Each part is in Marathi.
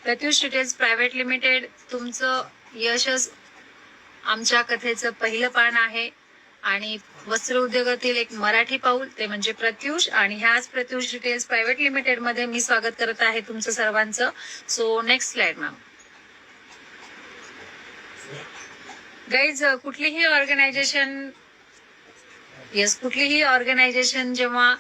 प्रत्युष रिटेल्स प्रायव्हेट लिमिटेड तुमचं यशच आमच्या कथेचं पहिलं पान आहे आणि वस्त्र उद्योगातील एक मराठी पाऊल ते म्हणजे प्रत्युष. आणि ह्याच प्रत्युष रिटेल्स प्रायव्हेट लिमिटेड मध्ये मी स्वागत करत आहे तुमचं सर्वांचं. So next slide ma'am. Guys, कुठलीही ऑर्गनायझेशन जेव्हा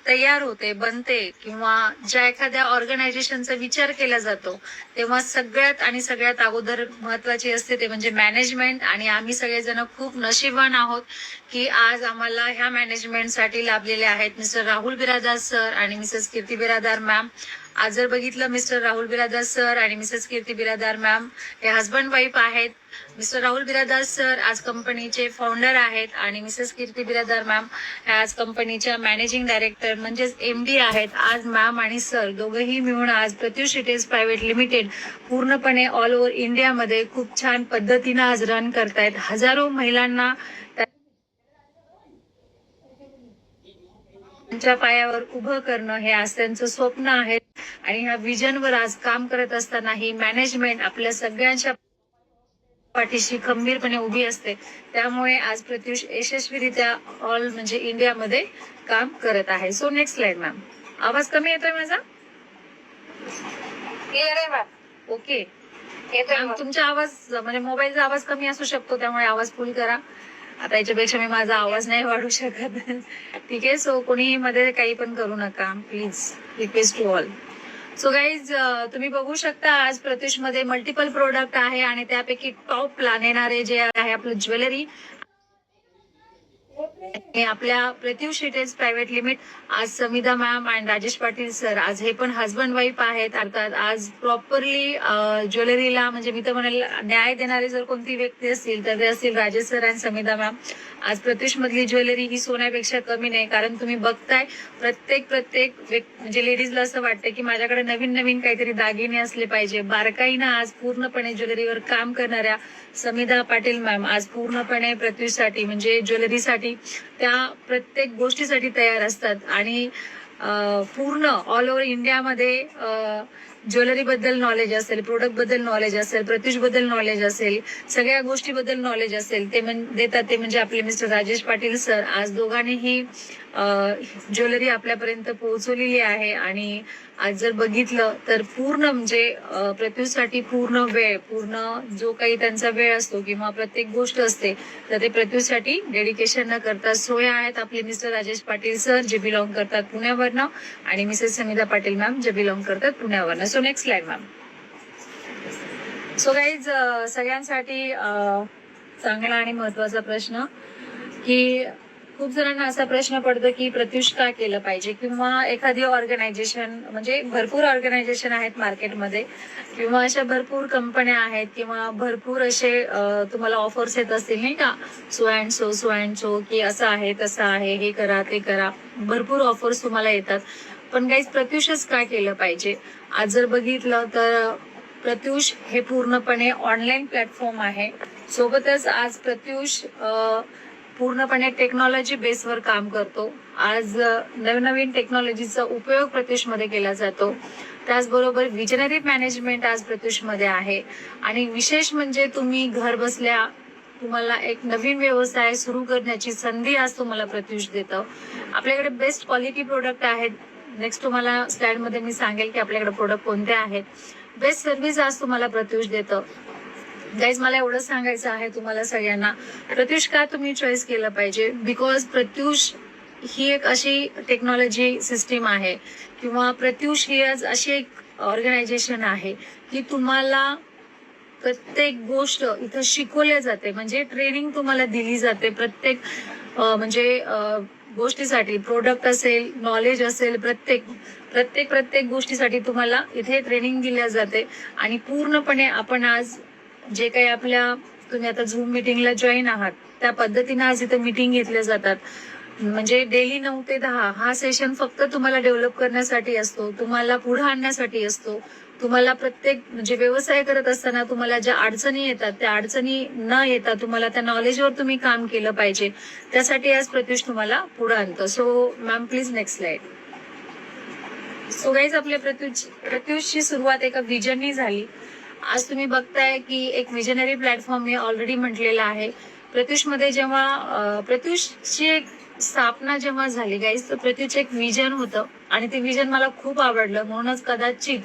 तयार होते, बनते किंवा ज्या एखाद्या ऑर्गनायझेशनचा विचार केला जातो तेव्हा सगळ्यात अगोदर महत्वाची असते ते म्हणजे मॅनेजमेंट. आणि आम्ही सगळेजण खूप नशीबवान आहोत की आज आम्हाला ह्या मॅनेजमेंटसाठी लाभलेले आहेत मिस्टर राहुल बिरादार सर आणि मिसेस कीर्ती बिरादार मॅम. आज जर बघितलं मिस्टर राहुल बिरादार सर आणि मिसेस कीर्ती बिरादार मॅम हे हजबंड वाईफ आहेत. मिस्टर राहुल बिरादार सर आज कंपनीचे फाउंडर आहेत आणि मिसेस कीर्ती बिरादार मॅम आज कंपनीच्या मॅनेजिंग डायरेक्टर म्हणजेच MD आहेत. आज मॅम आणि सर दोघंही मिळून आज प्रत्युष रिटेल्स प्रायव्हेट लिमिटेड पूर्णपणे ऑल ओव्हर इंडियामध्ये खूप छान पद्धतीनं आज रन करतायत. हजारो महिलांना त्यांच्या पायावर उभं करणं हे आज त्यांचं स्वप्न आहे. आणि ह्या विजनवर आज काम करत असताना ही मॅनेजमेंट आपल्या सगळ्यांच्या पाठीशी खंबीरपणे उभी असते. त्यामुळे आज प्रत्युष यशस्वीरित्या ऑल म्हणजे इंडियामध्ये काम करत आहे. So next slide ma'am. आवाज कमी येतोय माझा? ओके. तुमचा आवाज म्हणजे मोबाईलचा आवाज कमी असू शकतो, त्यामुळे आवाज फुल करा. आता याच्यापेक्षा मी माझा आवाज नाही वाढू शकत. ठीक आहे. सो कोणीही मध्ये काही पण करू नका please. Request to all. So guys, तुम्ही बघू शकता आज प्रत्युष मध्ये मल्टिपल प्रोडक्ट आहे आणि त्यापैकी टॉप ला येणारे जे आहे आपलं ज्वेलरी. आपल्या प्रत्युष रिटेल्स प्रायव्हेट लिमिट आज समिधा मॅम आणि राजेश पाटील सर आज हे पण हजबंड वाईफ आहेत. अर्थात आज प्रॉपरली ज्वेलरीला म्हणजे मी तर म्हणेल न्याय देणारे जर कोणती व्यक्ती असतील तर ते असतील राजेश सर आणि समिधा मॅम. आज प्रत्युष मधली ज्वेलरी ही सोन्यापेक्षा कमी नाही, कारण तुम्ही बघताय प्रत्येक म्हणजे लेडीजला असं वाटतं की माझ्याकडे नवीन काहीतरी दागिने असले पाहिजे. बारकाईनं आज पूर्णपणे ज्वेलरीवर काम करणाऱ्या समिधा पाटील मॅम आज पूर्णपणे प्रत्युषसाठी म्हणजे ज्वेलरीसाठी त्या प्रत्येक गोष्टीसाठी तयार असतात. आणि पूर्ण ऑल ओव्हर इंडियामध्ये ज्वेलरी बद्दल नॉलेज असेल, प्रोडक्ट बद्दल नॉलेज असेल, प्रत्युष बद्दल नॉलेज असेल, सगळ्या गोष्टीबद्दल नॉलेज असेल ते देतात ते म्हणजे आपले मिस्टर राजेश पाटील सर. आज दोघांनीही ज्वेलरी आपल्यापर्यंत पोहोचवलेली आहे. आणि आज जर बघितलं तर पूर्ण म्हणजे प्रत्युषसाठी पूर्ण जो काही त्यांचा वेळ असतो किंवा प्रत्येक गोष्ट असते तर ते प्रत्युषसाठी डेडिकेशन न करता सोया आहेत आपले मिस्टर राजेश पाटील सर जे बिलॉंग करतात पुण्यावरनं आणि मिसेस समिधा पाटील मॅम जे बिलॉंग करतात पुण्यावरनं. So next slide ma'am. So guys, सगळ्यांसाठी चांगला आणि महत्वाचा प्रश्न की खूप जणांना असा प्रश्न पडतो की प्रत्युष का केलं पाहिजे किंवा एखादी ऑर्गनायझेशन म्हणजे भरपूर ऑर्गनायझेशन आहेत मार्केटमध्ये किंवा अशा भरपूर कंपन्या आहेत किंवा भरपूर असे तुम्हाला ऑफर्स येत असतील नाही का, सो अँड सो की असं आहे तसं आहे, हे करा ते करा, भरपूर ऑफर्स तुम्हाला येतात. पण गाईज प्रत्युषच का केलं पाहिजे? आज जर बघितलं तर प्रत्युष हे पूर्णपणे ऑनलाईन प्लॅटफॉर्म आहे. सोबतच आज प्रत्युष पूर्णपणे टेक्नॉलॉजी बेसवर काम करतो. आज नवीन टेक्नॉलॉजीचा उपयोग प्रत्युष मध्ये केला जातो. त्याचबरोबर विजनरी मॅनेजमेंट आज प्रत्युष मध्ये आहे. आणि विशेष म्हणजे तुम्ही घर बसल्या तुम्हाला एक नवीन व्यवसाय सुरू करण्याची संधी आज तुम्हाला प्रत्युष देतं. आपल्याकडे बेस्ट क्वालिटी प्रोडक्ट आहेत. नेक्स्ट तुम्हाला स्लाइड मध्ये मी सांगेल की आपल्याकडे प्रोडक्ट कोणते आहेत. बेस्ट सर्व्हिस आज तुम्हाला प्रत्युष देतं. गाईज, मला एवढं सांगायचं आहे तुम्हाला सगळ्यांना, प्रत्युष का तुम्ही चॉईस केलं पाहिजे? बिकॉज प्रत्युष ही एक अशी टेक्नॉलॉजी सिस्टीम आहे किंवा प्रत्युष ही आज अशी एक ऑर्गनायझेशन आहे की तुम्हाला प्रत्येक गोष्ट इथं शिकवल्या जाते. म्हणजे ट्रेनिंग तुम्हाला दिली जाते प्रत्येक म्हणजे गोष्टीसाठी. प्रोडक्ट असेल, नॉलेज असेल, प्रत्येक गोष्टीसाठी तुम्हाला इथे ट्रेनिंग दिल्या जाते. आणि पूर्णपणे आपण आज जे काही आपल्या तुम्ही आता झूम मिटिंगला जॉईन आहात त्या पद्धतीने आज इथे मिटिंग घेतल्या जातात. म्हणजे डेली 9 ते 10 हा सेशन फक्त तुम्हाला डेव्हलप करण्यासाठी असतो, तुम्हाला पुढे आणण्यासाठी असतो. तुम्हाला प्रत्येक म्हणजे व्यवसाय करत असताना तुम्हाला ज्या अडचणी येतात त्या अडचणी न येता तुम्हाला त्या नॉलेजवर तुम्ही काम केलं पाहिजे, त्यासाठी आज प्रत्युष तुम्हाला पुढे आणतो. So ma'am please next slide. So guys आपल्या प्रत्युषची सुरुवात एका विजननी झाली. आज तुम्ही बघताय की एक विजनरी प्लॅटफॉर्म मी ऑलरेडी म्हटलेला आहे. प्रत्युषमध्ये जेव्हा प्रत्युषची एक स्थापना जेव्हा झाली गाईज, तर प्रत्युषचं एक विजन होतं आणि ते विजन मला खूप आवडलं, म्हणूनच कदाचित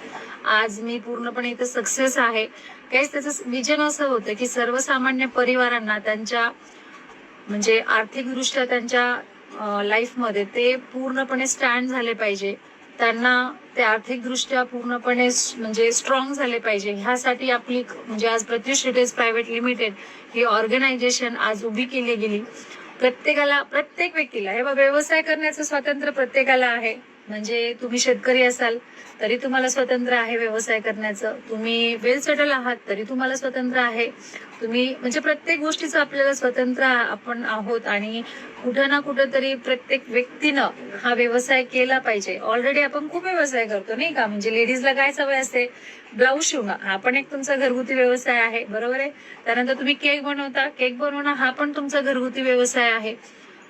आज मी पूर्णपणे इथं सक्सेस आहे. गाईज त्याचं विजन असं होतं की सर्वसामान्य परिवारांना त्यांच्या म्हणजे आर्थिकदृष्ट्या त्यांच्या लाईफमध्ये ते पूर्णपणे स्टँड झाले पाहिजे, त्यांना ते आर्थिकदृष्ट्या पूर्णपणे म्हणजे स्ट्रॉंग झाले पाहिजे. ह्यासाठी आपली म्हणजे आज प्रत्युष रिटेल्स प्रायव्हेट लिमिटेड ही ऑर्गनायझेशन आज उभी केली गेली. प्रत्येकाला, प्रत्येक व्यक्तीला हे व्यवसाय करण्याचं स्वातंत्र्य प्रत्येकाला आहे. म्हणजे तुम्ही शेतकरी असाल तरी तुम्हाला स्वातंत्र्य आहे व्यवसाय करण्याचं, तुम्ही वेल सेटल आहात तरी तुम्हाला स्वातंत्र्य आहे, तुम्ही म्हणजे प्रत्येक गोष्टीचं आपल्याला स्वतंत्र आपण आहोत. आणि कुठं ना कुठं तरी प्रत्येक व्यक्तीनं हा व्यवसाय केला पाहिजे. ऑलरेडी आपण खूप व्यवसाय करतो नाही का, म्हणजे लेडीजला काय सवय असते, ब्लाऊज शिवणं हा पण एक तुमचा घरगुती व्यवसाय आहे, बरोबर आहे. त्यानंतर तुम्ही केक बनवता, केक बनवणं हा पण तुमचा घरगुती व्यवसाय आहे.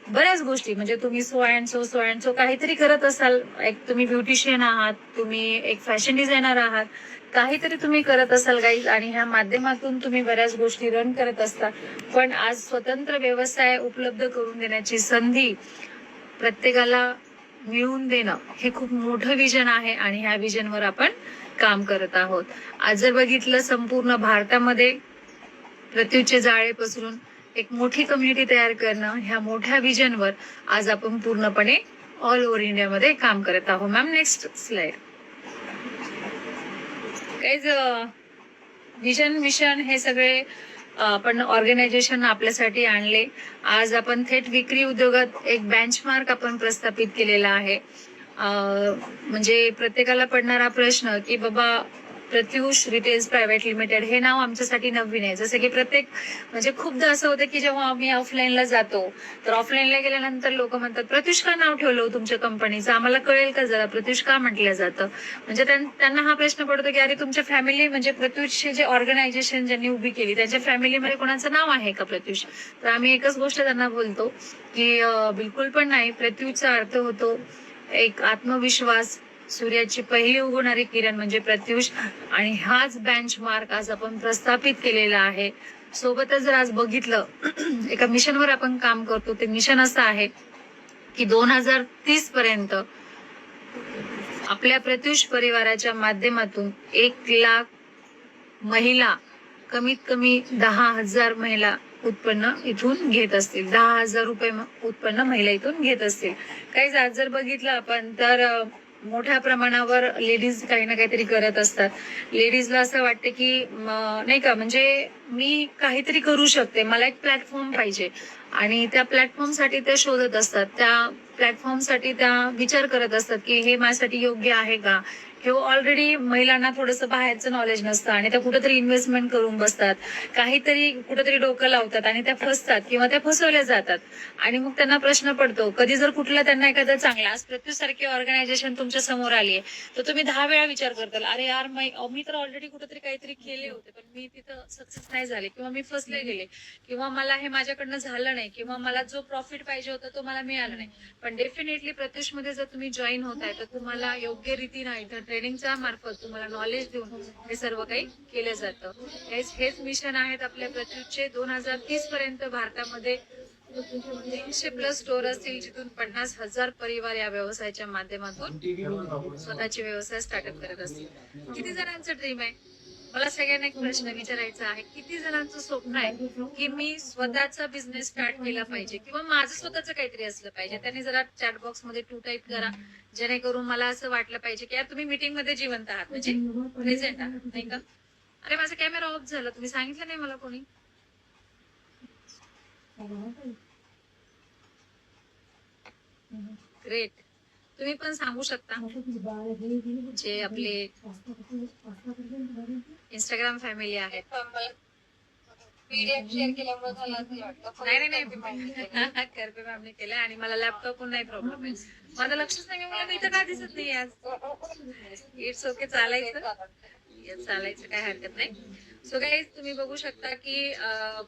बऱ्याच गोष्टी म्हणजे तुम्ही सो अँड सो काहीतरी करत असाल. एक तुम्ही ब्युटिशियन आहात, तुम्ही एक फॅशन डिझायनर आहात, काहीतरी तुम्ही करत असाल गाईज, आणि ह्या माध्यमातून तुम्ही बऱ्याच गोष्टी रन करत असता. पण आज स्वतंत्र व्यवसाय उपलब्ध करून देण्याची संधी प्रत्येकाला मिळवून देणं हे खूप मोठं विजन आहे आणि ह्या विजनवर आपण काम करत आहोत. आज जर बघितलं संपूर्ण भारतामध्ये प्रत्युषचे जाळे पसरून एक मोठी कम्युनिटी तयार करणं, ह्या मोठ्या विजनवर आज आपण पूर्णपणे ऑल ओव्हर इंडियामध्ये काम करत आहोत. Ma'am next slide. काहीच विजन मिशन हे सगळे आपण ऑर्गनायझेशन आपल्यासाठी आणले. आज आपण थेट विक्री उद्योगात एक बेंचमार्क आपण प्रस्थापित केलेला आहे. म्हणजे प्रत्येकाला पडणारा प्रश्न की बाबा प्रत्युष रिटेल्स प्रायव्हेट लिमिटेड हे नाव आमच्यासाठी नवीन आहे. जसं की प्रत्येक म्हणजे खूपदा असं होतं की जेव्हा आम्ही ऑफलाईनला जातो तर ऑफलाईनला गेल्यानंतर लोक म्हणतात प्रत्युष का नाव ठेवलं तुमच्या कंपनीचं, आम्हाला कळेल का जरा प्रत्युष का म्हटलं जातं. म्हणजे त्यांना हा प्रश्न पडतो की अरे तुमच्या फॅमिली म्हणजे प्रत्युषचे जे ऑर्गनायझेशन ज्यांनी उभी केली त्यांच्या फॅमिलीमध्ये कोणाचं नाव आहे का प्रत्युष. तर आम्ही एकच गोष्ट त्यांना बोलतो की बिलकुल पण नाही. प्रत्युषचा अर्थ होतो एक आत्मविश्वास, सूर्याची पहिली उगवणारी किरण म्हणजे प्रत्युष, आणि हाच बेंचमार्क आज आपण प्रस्थापित केलेला आहे. सोबतच जर आज बघितलं एका मिशनवर आपण काम करतो. ते मिशन असं आहे की 2030 पर्यंत आपल्या प्रत्युष परिवाराच्या माध्यमातून 1,00,000 महिला, कमीत कमी 10,000 महिला उत्पन्न इथून घेत असतील, 10,000 रुपये उत्पन्न महिला इथून घेत असतील. काही आज जर बघितलं आपण तर मोठ्या प्रमाणावर लेडीज काही ना काहीतरी करत असतात. लेडीजला असं वाटतं की नाही का म्हणजे मी काहीतरी करू शकते, मला एक प्लॅटफॉर्म पाहिजे, आणि त्या प्लॅटफॉर्मसाठी त्या शोधत असतात, त्या प्लॅटफॉर्मसाठी त्या विचार करत असतात की हे माझ्यासाठी योग्य आहे का. हे ऑलरेडी महिलांना थोडंसं बाहेरचं नॉलेज नसतं आणि त्या कुठेतरी इन्व्हेस्टमेंट करून बसतात, काहीतरी कुठेतरी डोकं लावतात आणि त्या फसतात किंवा त्या फसवल्या जातात. आणि मग त्यांना प्रश्न पडतो कधी जर कुठला त्यांना एखादा चांगला, आज प्रत्युष सारखी ऑर्गनायझेशन तुमच्या समोर आली आहे तर तुम्ही 10 वेळा विचार करताल अरे यार मी तर ऑलरेडी कुठेतरी काहीतरी केले होते पण मी तिथं सक्सेस नाही झाले किंवा मी फसले गेले किंवा मला हे माझ्याकडनं झालं नाही किंवा मला जो प्रॉफिट पाहिजे होता तो मला मिळाला नाही. पण डेफिनेटली प्रत्युष मध्ये जर तुम्ही जॉईन होताय तर तुम्हाला योग्य रीतीनं इथं ट्रेनिंगच्या मार्फत तुम्हाला नॉलेज देऊन हे सर्व काही केलं जातं. हेच मिशन आहेत आपल्या प्रत्युषचे. 2030 पर्यंत भारतामध्ये 300+ स्टोर असतील जिथून 50,000 परिवार या व्यवसायाच्या माध्यमातून स्वतःचे व्यवसाय स्टार्टअप करत असतील. किती जणांचं ड्रीम आहे? मला सगळ्यांना एक प्रश्न विचारायचा आहे, किती जणांचं स्वप्न आहे की मी स्वतःचा बिझनेस स्टार्ट केला पाहिजे किंवा माझं स्वतःचं काहीतरी असलं पाहिजे. त्यांनी जरा चॅट बॉक्स मध्ये 2 टाईप करा, जेणेकरून मला असं वाटलं पाहिजे की यार तुम्ही मीटिंग मध्ये जिवंत आहात, म्हणजे प्रेझेंट आहात, नाही का. अरे माझा कॅमेरा ऑफ झाला, तुम्ही सांगितलं नाही मला कोणी. ग्रेट, तुम्ही पण सांगू शकता. जे आपले इंस्टाग्राम फॅमिली आहे. शेअर केल्यामुळे झालं असं वाटतं. नाही करपे मॅमने केलं आणि मला लॅपटॉप नाही प्रॉब्लेम आहे. माझं लक्षच नाही, मी इथं का दिसत नाही आज. इट्स ओके, चालायचं काय हरकत नाही. सो गाईज तुम्ही बघू शकता की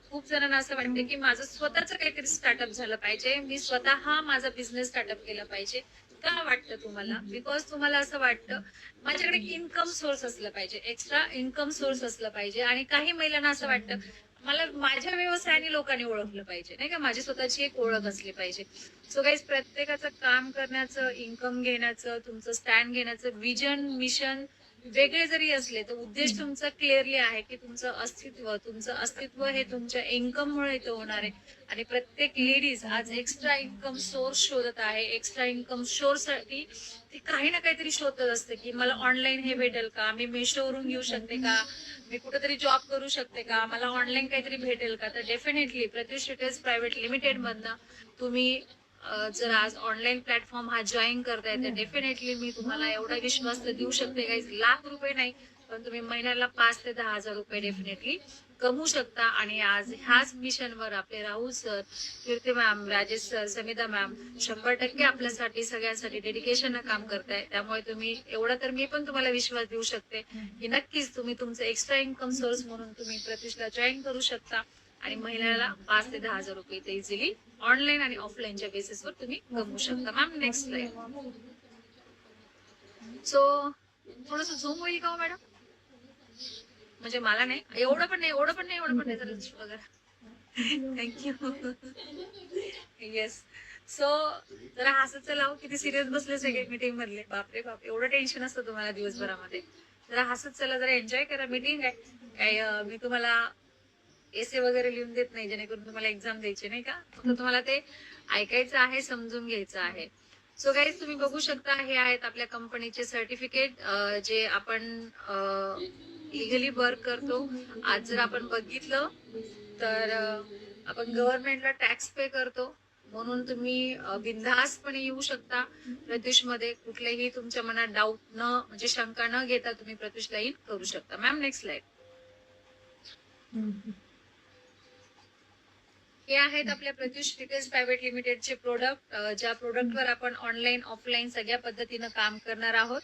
खूप जणांना असं वाटतं की माझं स्वतःच काहीतरी स्टार्टअप झालं पाहिजे, मी स्वतः माझा बिझनेस स्टार्टअप केला पाहिजे. का वाटतं तुम्हाला? बिकॉज तुम्हाला असं वाटतं माझ्याकडे इन्कम सोर्स असलं पाहिजे, एक्स्ट्रा इन्कम सोर्स असलं पाहिजे. आणि काही महिलांना असं वाटतं मला माझ्या व्यवसायाने लोकांनी ओळखलं पाहिजे, नाही का, माझी स्वतःची एक ओळख असली पाहिजे. सो गाईज, प्रत्येकाचं काम करण्याचं, इन्कम घेण्याचं, तुमचं स्टँड घेण्याचं विजन, मिशन वेगळे जरी असले तर उद्देश तुमचा क्लिअरली आहे की तुमचं अस्तित्व हे तुमच्या इन्कम मुळे इथं होणार आहे. आणि प्रत्येक लेडीज आज एक्स्ट्रा इन्कम सोर्स शोधत आहे. एक्स्ट्रा इन्कम सोर्स साठी ती काही ना काहीतरी शोधत असते की मला ऑनलाईन हे भेटेल का, मी मेशोवरून घेऊ शकते का, मी कुठेतरी जॉब करू शकते का, मला ऑनलाईन काहीतरी भेटेल का. तर definitely Pratyush retails private limited मधनं तुम्ही जर आज ऑनलाईन प्लॅटफॉर्म हा जॉईन करताय तर डेफिनेटली मी तुम्हाला एवढा विश्वास तर देऊ शकते गाईज, लाख रुपये नाही पण तुम्ही महिन्याला 5 ते 10,000 रुपये डेफिनेटली कमवू शकता. आणि आज ह्याच मिशनवर आपले Rahul sir, Kirti ma'am, Rajesh sir, Samita ma'am 100% आपल्यासाठी सगळ्यांसाठी डेडिकेशन काम करताय. त्यामुळे तुम्ही एवढा तर मी पण तुम्हाला विश्वास देऊ शकते की नक्कीच तुम्ही तुमचं एक्स्ट्रा इन्कम सोर्स म्हणून तुम्ही प्रतिष्ठा जॉईन करू शकता. आणि महिन्याला 5 ते 10,000 रुपये ते इझिली ऑनलाईन आणि ऑफलाईनच्या बेसिसवर तुम्ही कमवू शकता. Ma'am next slide. सो थोडस झूम होईल का हो मॅडम? म्हणजे मला नाही, एवढं पण नाही, एवढं पण नाही, एवढं पण नाही, जरा बघा. थँक्यू. येस. सो जरा हसत चलाव, किती सिरियस बसले सगळे मीटिंग मधले. बापरे बाप, एवढं टेन्शन असतं तुम्हाला दिवसभरामध्ये. जरा हसत चला, जरा एन्जॉय करा. मीटिंग आहे काय, मी तुम्हाला एसे वगैरे लिहून देत नाही जेणेकरून तुम्हाला एक्झाम द्यायची, नाही का, फक्त तुम्हाला ते ऐकायचं आहे, समजून घ्यायचं आहे. सो गाईज, तुम्ही बघू शकता हे आहेत आपल्या कंपनीचे सर्टिफिकेट जे आपण लिगली वर्क करतो. आज जर आपण बघितलं तर आपण गव्हर्नमेंटला टॅक्स पे करतो, म्हणून तुम्ही बिनधास्तपणे येऊ शकता प्रत्युष मध्ये. कुठलेही तुमच्या मनात डाऊट न, म्हणजे शंका न घेता तुम्ही प्रत्युषला इन करू शकता. Ma'am next slide. हे आहेत आपल्या प्रत्युष रिटेल्स प्रायव्हेट लिमिटेडचे प्रोडक्ट, ज्या प्रोडक्टवर आपण ऑनलाईन ऑफलाईन सगळ्या पद्धतीनं काम करणार आहोत.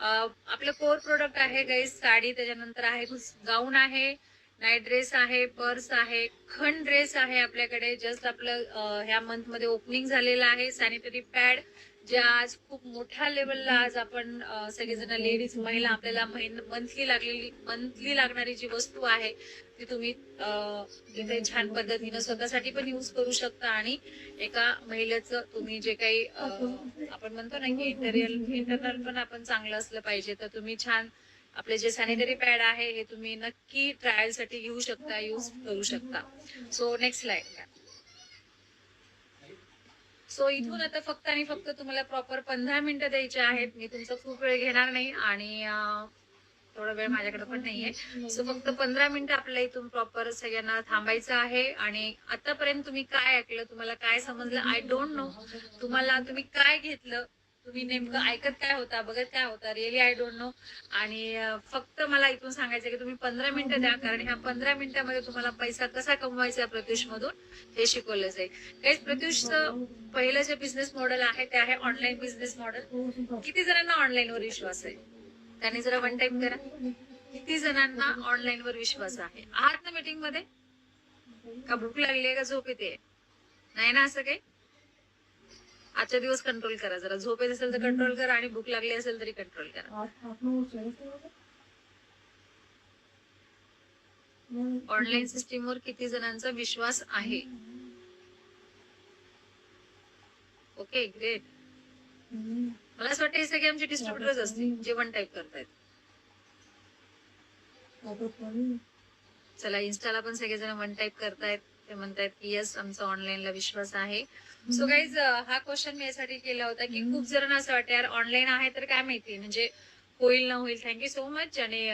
आपलं कोर प्रोडक्ट आहे गाईज साडी, त्याच्यानंतर आहे गाऊन आहे, नाईट ड्रेस आहे, पर्स आहे, खण ड्रेस आहे आपल्याकडे. जस्ट आपलं ह्या मंथ मध्ये ओपनिंग झालेलं आहे. सॅनिटरी पॅड, जे आज खूप मोठ्या लेवलला आज आपण सगळेजण लेडीज, महिला, आपल्याला मंथली लागणारी जी वस्तू आहे ती तुम्ही इथे छान पद्धतीनं स्वतःसाठी पण युज करू शकता. आणि एका महिलेचं तुम्ही जे काही आपण म्हणतो ना की इंटरनल पण आपण चांगलं असलं पाहिजे, तर तुम्ही छान आपले जे सॅनिटरी पॅड आहे हे तुम्ही नक्की ट्रायल साठी घेऊ शकता, युज करू शकता. So next slide. सो इथून आता फक्त आणि फक्त तुम्हाला प्रॉपर 15 मिनिटं द्यायचे आहेत. मी तुमचा खूप वेळ घेणार नाही आणि थोडा वेळ माझ्याकडे पण नाहीये. सो फक्त 15 मिनिटं आपल्याला इथून प्रॉपर सगळ्यांना थांबायचं आहे. आणि आतापर्यंत तुम्ही काय ऐकलं, तुम्हाला काय समजलं, आय डोंट नो. तुम्ही काय घेतलं, तुम्ही नेमकं ऐकत काय होता, बघत काय होता, रिअली आय डोंट नो. आणि फक्त मला इथून सांगायचं की तुम्ही 15 मिनिटं द्या, कारण ह्या 15 मिनिटांमध्ये तुम्हाला पैसा कसा कमवायचा प्रत्युष मधून हे शिकवलं जाईल. काहीच प्रत्युषचं पहिलं जे बिझनेस मॉडेल आहे ते आहे ऑनलाईन बिझनेस मॉडेल. किती जणांना ऑनलाईन वर विश्वास आहे? त्याने जरा वन टाइम करा. किती जणांना ऑनलाईन वर विश्वास आहे? आहात ना मीटिंग मध्ये? का भूक लागली आहे, का झोप येते? नाही ना असं काही? आजच्या दिवस कंट्रोल करा जरा. झोप येत असेल तर कंट्रोल करा आणि भूक लागली असेल तरी कंट्रोल करा. ऑनलाईन सिस्टीमवर किती जणांचा विश्वास आहे? Okay, great. मला असं वाटतं हे सगळे आमचे डिस्ट्रीब्युटर्स असतील जे वन टाईप करतायत. चला, इन्स्टाला पण सगळेजण वन टाईप करतायत. ते म्हणतायत की येस, आमचा ऑनलाईनला विश्वास आहे. सो गाईज, हा क्वेश्चन मी यासाठी केला होता की खूप जणांना असं वाटतं यार ऑनलाईन आहे तर काय माहिती, म्हणजे होईल ना होईल. Thank you so much. आणि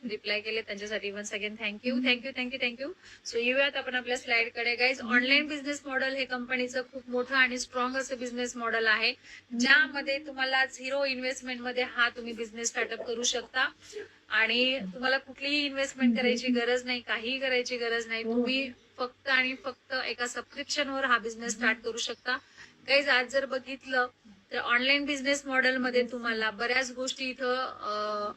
रिप्लाय केले त्यांच्यासाठी once again thank you thank you thank you thank you. So येऊयात आपण आपल्या स्लाइड कडे. गाईज, ऑनलाईन बिझनेस मॉडेल हे कंपनीचं खूप मोठं आणि स्ट्रॉंग असं बिझनेस मॉडेल आहे, ज्यामध्ये तुम्हाला 0 इन्व्हेस्टमेंट मध्ये हा तुम्ही बिझनेस स्टार्टअप करू शकता. आणि तुम्हाला कुठलीही इन्व्हेस्टमेंट करायची गरज नाही, काहीही करायची गरज नाही. तुम्ही फक्त आणि फक्त एका सबस्क्रिप्शनवर हा बिझनेस स्टार्ट करू शकता. गाईज, आज जर बघितलं तर ऑनलाईन बिझनेस मॉडेल मध्ये तुम्हाला बऱ्याच गोष्टी इथं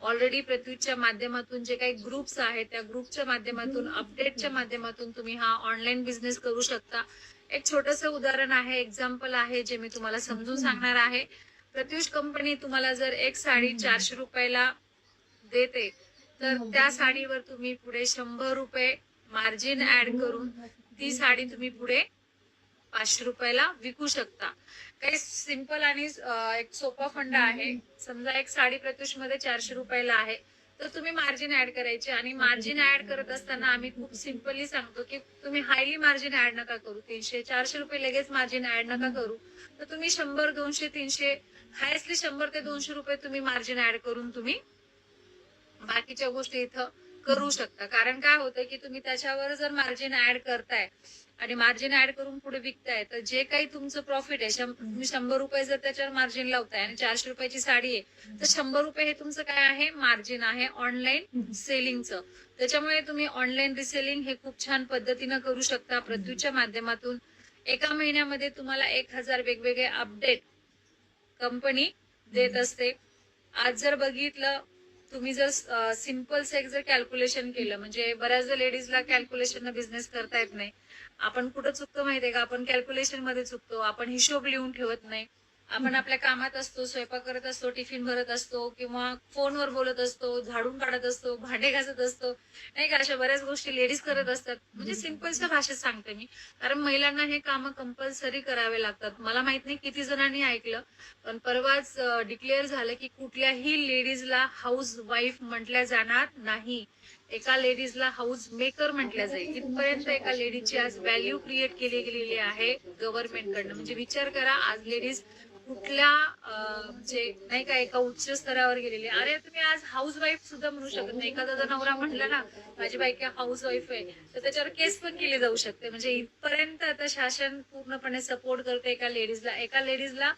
ऑलरेडी प्रत्युषच्या माध्यमातून जे काही ग्रुप्स आहेत त्या ग्रुपच्या माध्यमातून, अपडेटच्या माध्यमातून तुम्ही हा ऑनलाईन बिझनेस करू शकता. एक छोटंसं उदाहरण आहे, एक्झाम्पल आहे जे मी तुम्हाला समजून सांगणार आहे. प्रत्युष कंपनी तुम्हाला जर एक साडी 400 रुपयाला देते, तर त्या साडीवर तुम्ही पुढे 100 रुपये मार्जिन ऍड करून ती साडी तुम्ही पुढे 500 रुपयाला विकू शकता. काही सिंपल आणि एक सोपा फंड आहे. समजा एक साडी प्रत्युष मध्ये 400 रुपयाला आहे, तर तुम्ही मार्जिन ऍड करायचे आणि मार्जिन ऍड करत असताना आम्ही खूप सिंपली सांगतो की तुम्ही हायली मार्जिन ऍड नका करू. 300-400 रुपये लगेच मार्जिन ऍड नका करू. तर तुम्ही 100, 200, 300 हायस्टली 100 ते 200 रुपये तुम्ही मार्जिन ऍड करून तुम्ही बाकीच्या गोष्टी इथं करू शकता. कारण काय होतं की तुम्ही त्याच्यावर जर मार्जिन ऍड करताय आणि मार्जिन ऍड करून पुढे विकताय, तर जे काही तुमचं प्रॉफिट आहे, तुम्ही 100 रुपये जर त्याच्यावर मार्जिन लावताय आणि 400 रुपयाची साडी आहे, तर 100 रुपये हे तुमचं काय आहे, मार्जिन आहे ऑनलाईन सेलिंगचं. त्याच्यामुळे तुम्ही ऑनलाईन रिसेलिंग हे खूप छान पद्धतीनं करू शकता प्रत्युच्या माध्यमातून. एका महिन्यामध्ये तुम्हाला 1000 वेगवेगळे अपडेट कंपनी देत असते. आज जर बघितलं, तुम्ही जर सिंपल एक जर कॅल्क्युलेशन केलं, म्हणजे बऱ्याचदा लेडीजला कॅल्क्युलेशन बिझनेस करता येत नाही. आपण कुठं चुकतो माहितीये का, आपण कॅल्क्युलेशन मध्ये चुकतो. आपण हिशोब लिहून ठेवत नाही. आपण आपल्या कामात असतो, स्वयंपाक करत असतो, टिफिन भरत असतो किंवा फोनवर बोलत असतो, झाडून काढत असतो, भांडे घासत असतो, नाही का. अशा बऱ्याच गोष्टी लेडीज करत असतात. म्हणजे सिंपलच्या भाषेत सांगते मी, कारण महिलांना हे काम कंपल्सरी करावे लागतात. मला माहित नाही किती जणांनी ऐकलं, पण परवाच डिक्लेअर झालं की कुठल्याही लेडीजला हाऊस वाईफ म्हटल्या जाणार नाही. एका लेडीजला हाऊस मेकर म्हटल्या जाईल. इथपर्यंत एका लेडीची आज व्हॅल्यू क्रिएट केली गेलेली आहे गव्हर्नमेंटकडनं. म्हणजे विचार करा, आज लेडीज कुठल्या म्हणजे नाही का एका उच्च स्तरावर गेलेली. अरे तुम्ही आज हाऊस वाईफ सुद्धा म्हणू शकत नाही. एखादा जर नवरा म्हणला ना माझी बायको हाऊस वाईफ आहे, तर त्याच्यावर केस पण केली जाऊ शकते. म्हणजे इथपर्यंत आता शासन पूर्णपणे सपोर्ट करते एका लेडीजला. एका लेडीजला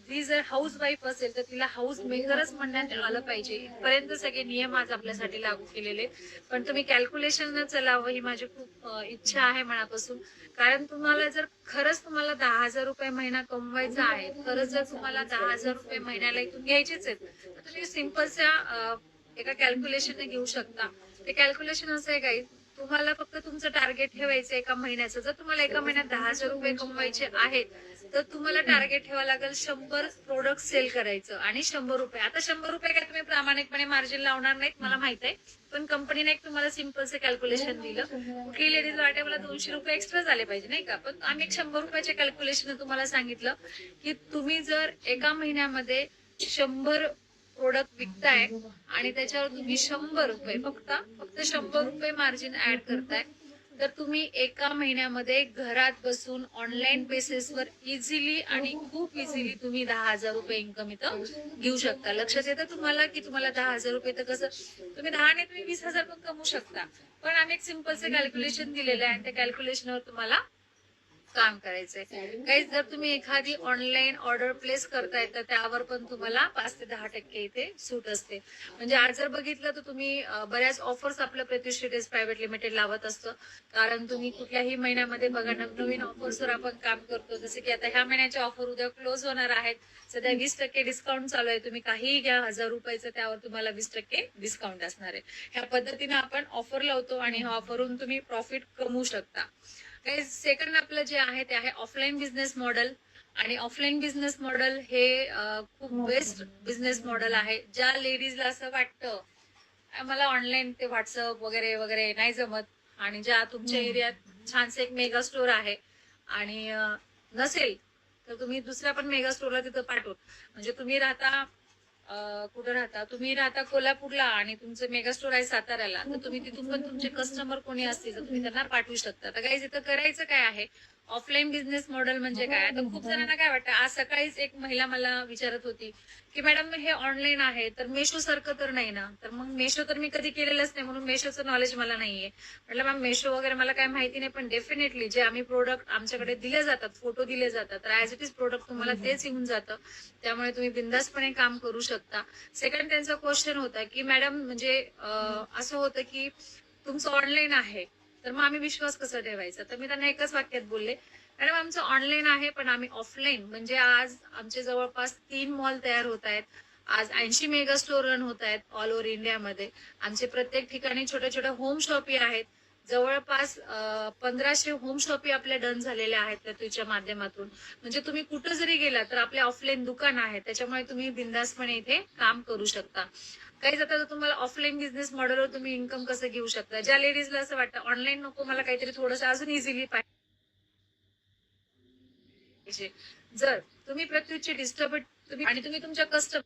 ती जर हाऊस वाईफ असेल तर तिला हाऊस मेकरच म्हणण्यात आलं पाहिजे. इथपर्यंत सगळे नियम आज आपल्यासाठी लागू केलेले. पण तुम्ही कॅल्क्युलेशन न चलावं ही माझी खूप इच्छा आहे मनापासून. कारण तुम्हाला जर खरंच तुम्हाला 10,000 रुपये महिना कमवायचा आहे, खरंच जर तुम्हाला 10,000 रुपये महिन्याला इथून घ्यायचेच आहेत, तर तुम्ही सिंपलच्या एका कॅल्क्युलेशनने घेऊ शकता. ते कॅल्क्युलेशन असं आहे काही, तुम्हाला फक्त तुमचं टार्गेट ठेवायचं एका महिन्याचं. जर तुम्हाला एका महिन्यात 10,000 रुपये कमवायचे आहेत, तर तुम्हाला टार्गेट ठेवा लागेल 100 प्रोडक्ट सेल करायचं आणि 100 रुपये. आता 100 रुपये काय तुम्ही प्रामाणिकपणे मार्जिन लावणार नाहीत, मला माहित आहे. पण कंपनीने एक तुम्हाला सिंपलचं कॅल्क्युलेशन दिलं. कुठली लेडीज वाटे मला 200 रुपये एक्स्ट्रा झाले पाहिजे, नाही का. पण आम्ही एक 100 रुपयाचे कॅल्क्युलेशन तुम्हाला सांगितलं की तुम्ही जर एका महिन्यामध्ये 100 प्रोडक्ट विकताय आणि त्याच्यावर तुम्ही 100 रुपये फक्त 100 रुपये मार्जिन ऍड करताय, तर तुम्ही एका महिन्यामध्ये घरात बसून ऑनलाईन बेसिसवर इझिली आणि खूप इझिली तुम्ही 10,000 रुपये इन्कम इथं घेऊ शकता. लक्षात येतं तुम्हाला की तुम्हाला 10,000 रुपये, तर कसं तुम्ही 10 ने तुम्ही 20,000 पण कमवू शकता. पण आम्ही एक सिंपलचं कॅल्क्युलेशन दिलेलं आहे आणि त्या कॅल्क्युलेशनवर तुम्हाला काम करायचंय. काही जर तुम्ही एखादी ऑनलाईन ऑर्डर प्लेस करताय, तर त्यावर पण तुम्हाला 5 ते 10% इथे सूट असते. म्हणजे आज जर बघितलं तर तुम्ही बऱ्याच ऑफर्स आपलं प्रत्युष रिटेल्स प्रायव्हेट लिमिटेड लावत असतं. कारण तुम्ही कुठल्याही महिन्यामध्ये बघा नवीन ऑफर्सवर आपण काम करतो. जसं की आता ह्या महिन्याच्या ऑफर उद्या क्लोज होणार आहेत. सध्या 20% डिस्काउंट चालू आहे. तुम्ही काहीही घ्या 1,000 रुपयाचं, त्यावर तुम्हाला 20% डिस्काउंट असणार आहे. ह्या पद्धतीने आपण ऑफर लावतो आणि ह्या ऑफरवरून तुम्ही प्रॉफिट कमवू शकता. सेकंड आपलं जे आहे ते आहे ऑफलाईन बिझनेस मॉडेल. आणि ऑफलाईन बिझनेस मॉडेल हे खूप बेस्ट बिझनेस मॉडेल आहे. ज्या लेडीजला असं वाटतं मला ऑनलाईन ते व्हॉट्सअप वगैरे वगैरे नाही जमत, आणि ज्या तुमच्या एरियात छानसे एक मेगा स्टोर आहे आणि नसेल तर तुम्ही दुसऱ्या पण मेगा स्टोरला तिथं पाठवून, म्हणजे तुम्ही राहता कुठं राहता, तुम्ही राहता कोल्हापूरला आणि तुमचं मेगा स्टोर आहे साताऱ्याला, तर तुम्ही तिथून पण तुमचे कस्टमर कोणी असतील तर तुम्ही त्यांना पाठवू शकता. तर काही इथं करायचं काय आहे, ऑफलाईन बिझनेस मॉडेल म्हणजे काय. आता खूप जणांना काय वाटतं, आज सकाळीच एक महिला मला विचारत होती की मॅडम हे ऑनलाईन आहे तर मेशो सारखं तर नाही ना. तर मग मेशो तर मी कधी केलेलंच नाही, म्हणून मेशोचं नॉलेज मला नाहीये. म्हटलं मॅम मेशो वगैरे मला काय माहिती नाही, पण डेफिनेटली जे आम्ही प्रोडक्ट आमच्याकडे दिले जातात, फोटो दिले जातात, तर ऍज इट इज प्रोडक्ट तुम्हाला तेच येऊन जातं. त्यामुळे तुम्ही बिंदासपणे काम करू शकता. सेकंड त्यांचा क्वेश्चन होता की मॅडम म्हणजे असं होतं की तुमचं ऑनलाईन आहे तर मग आम्ही विश्वास कसा ठेवायचा. तर मी त्यांना एकच वाक्यात बोलले, मॅडम आमचं ऑनलाईन आहे पण आम्ही ऑफलाईन, म्हणजे आज आमचे जवळपास 3 मॉल तयार होत आहेत. आज 80 मेगा स्टोर रन होत आहेत ऑल ओव्हर इंडियामध्ये. आमचे प्रत्येक ठिकाणी छोट्या छोट्या होम शॉपी आहेत. जवळपास 1500 होम शॉपी आपल्या डन झालेल्या आहेत प्रत्यूच्या माध्यमातून. म्हणजे तुम्ही कुठं जरी गेला तर आपले ऑफलाईन दुकान आहे, त्याच्यामुळे तुम्ही बिंदासपणे इथे काम करू शकता. काही जाता तुम्हाला ऑफलाईन बिझनेस मॉडेलवर तुम्ही इन्कम कसं घेऊ शकता. ज्या लेडीजला असं वाटतं ऑनलाईन नको, मला काहीतरी थोडंसं अजून इझिली पाहिजे, जर तुम्ही प्रत्युतचे डिस्टर्ब तुम्ही आणि तुम्ही तुमच्या कस्टमर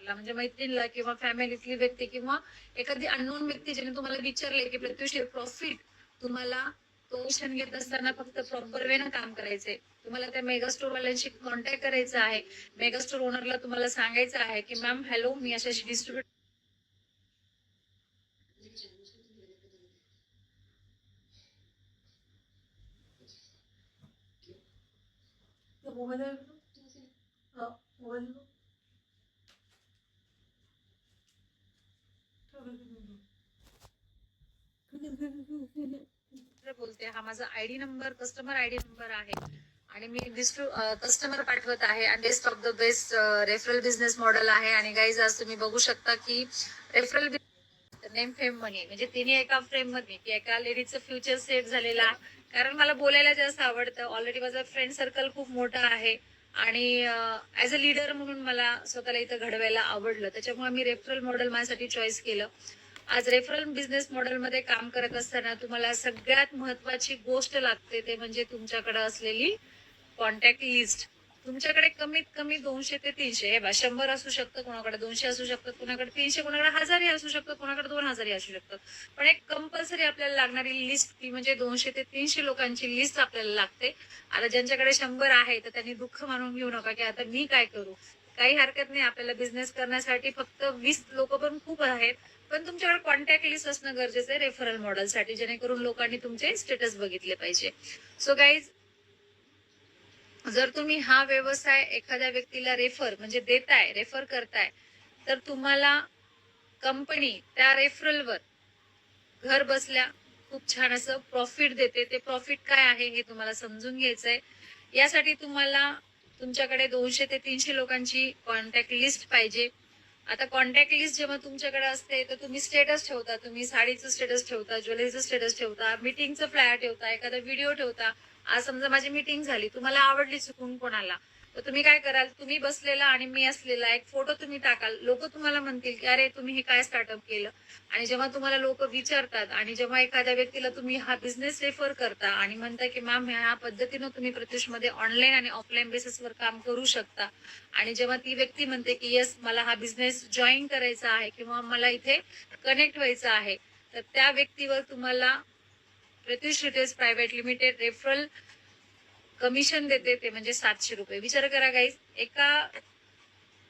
म्हणजे मैत्रिणीला किंवा फॅमिलीतली व्यक्ती किंवा एखादी अननोन व्यक्ती ज्याने तुम्हाला विचारले की प्रत्युष प्रॉफिट तुम्हाला तो ऑप्शन घेत असताना फक्त प्रॉपर वे न काम करायचंय. तुम्हाला त्या मेगा स्टोर वाल्यांशी कॉन्टॅक्ट करायचा आहे. मेगा स्टोर ओनरला तुम्हाला सांगायचं आहे की मॅम हॅलो, मी अशाशी डिस्ट्रीब्युट बोलते. हा माझा ID number, customer ID number आहे आणि मी कस्टमर पाठवत आहे आणि best of the best referral business model आहे. आणि गाईज आज तुम्ही बघू शकता की रेफरल नेम फेम मनी म्हणजे तिने एका फ्रेम मध्ये की एका लेडीचं फ्युचर सेट झालेलं आहे. कारण मला बोलायला जास्त आवडतं. ऑलरेडी माझा फ्रेंड सर्कल खूप मोठा आहे आणि ऍज अ लीडर म्हणून मला स्वतःला इथं घडवायला आवडलं, त्याच्यामुळे मी रेफरल मॉडेल माझ्यासाठी चॉईस केलं. आज रेफरल बिझनेस मॉडेल मध्ये काम करत असताना तुम्हाला सगळ्यात महत्वाची गोष्ट लागते ते म्हणजे तुमच्याकडे असलेली कॉन्टॅक्ट लिस्ट. तुमच्याकडे कमीत कमी 200 ते 300, हे 100 असू शकतं, कोणाकडे 200 असू शकतात, कोणाकडे 300, कोणाकडे 1000 असू शकतं, कोणाकडे 2000 असू शकतं. पण एक कंपल्सरी आपल्याला लागणारी लिस्ट ती म्हणजे 200 ते 300 लोकांची लिस्ट आपल्याला लागते. आता ज्यांच्याकडे 100 आहे तर त्यांनी दुःख मानून घेऊ नका की आता मी काय करू. काही हरकत नाही, आपल्याला बिझनेस करण्यासाठी फक्त 20 लोक पण खूप आहेत. पण तुमच्याकडे कॉन्टॅक्ट लिस्ट असणं गरजेचं आहे रेफरल मॉडेलसाठी, जेणेकरून लोकांनी तुमचे स्टेटस बघितले पाहिजे. सो गाईज, जर तुम्ही हा व्यवसाय एखाद्या व्यक्तीला म्हणजे रेफर करताय, तर तुम्हाला कंपनी त्या रेफरलवर घर बसल्या खूप छान असं प्रॉफिट देते. ते प्रॉफिट काय आहे हे तुम्हाला समजून घ्यायचंय. यासाठी तुम्हाला तुमच्याकडे 200 ते 300 लोकांची कॉन्टॅक्ट लिस्ट पाहिजे. आता कॉन्टॅक्ट लिस्ट जेव्हा तुमच्याकडे असते तर तुम्ही स्टेटस ठेवता, तुम्ही साडीचं स्टेटस ठेवता, ज्वेलरीचं स्टेटस ठेवता, मीटिंगचं फ्लॅट ठेवता, एखादा व्हिडिओ ठेवता. आज समजा माझी मीटिंग झाली, तुम्हाला आवडली चुकून कोणाला, तर तुम्ही काय कराल, तुम्ही बसलेला आणि मी असलेला एक फोटो तुम्ही टाकाल. लोक तुम्हाला म्हणतील की अरे तुम्ही हे काय स्टार्टअप केलं. आणि जेव्हा तुम्हाला लोक विचारतात आणि जेव्हा एखाद्या व्यक्तीला तुम्ही हा बिझनेस रेफर करता आणि म्हणता की मॅम ह्या पद्धतीनं तुम्ही प्रत्युष मध्ये ऑनलाईन आणि ऑफलाईन बेसिसवर काम करू शकता, आणि जेव्हा ती व्यक्ती म्हणते की येस मला हा बिझनेस जॉईन करायचा आहे किंवा मला इथे कनेक्ट व्हायचं आहे, तर त्या व्यक्तीवर तुम्हाला Pratyush retails private limited referral commission देते, ते म्हणजे 700 रुपये. विचार करा गाईज, एका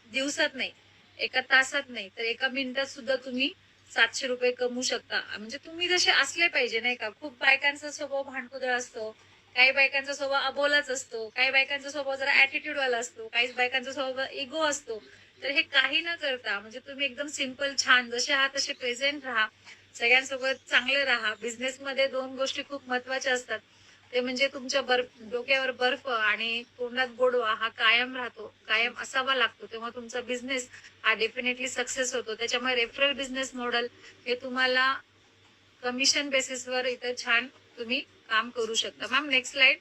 दिवसात नाही, एका तासात नाही, तर एका मिनिटात सुद्धा तुम्ही 700 रुपये कमवू शकता. म्हणजे तुम्ही जसे असले पाहिजे नाही का. खूप बायकांचा स्वभाव भांडकुदळ असतो, काही बायकांचा स्वभाव अबोलाच असतो, काही बायकांचा स्वभाव जरा ऍटिट्यूड वाला असतो, काही बायकांचा स्वभाव इगो असतो. तर हे काही न करता म्हणजे तुम्ही एकदम सिंपल छान जसे आहात तसे प्रेझेंट राहा, सगळ्यांसोबत चांगले राहा. बिझनेस मध्ये 2 गोष्टी खूप महत्वाच्या असतात, ते म्हणजे तुमच्या डोक्यावर बर्फ आणि तोंडात गोडवा हा कायम राहतो, कायम असावा लागतो, तेव्हा तुमचा बिझनेस हा डेफिनेटली सक्सेस होतो. त्याच्यामुळे रेफरल बिझनेस मॉडेल हे तुम्हाला कमिशन बेसिसवर इथं छान तुम्ही काम करू शकता. Ma'am next slide.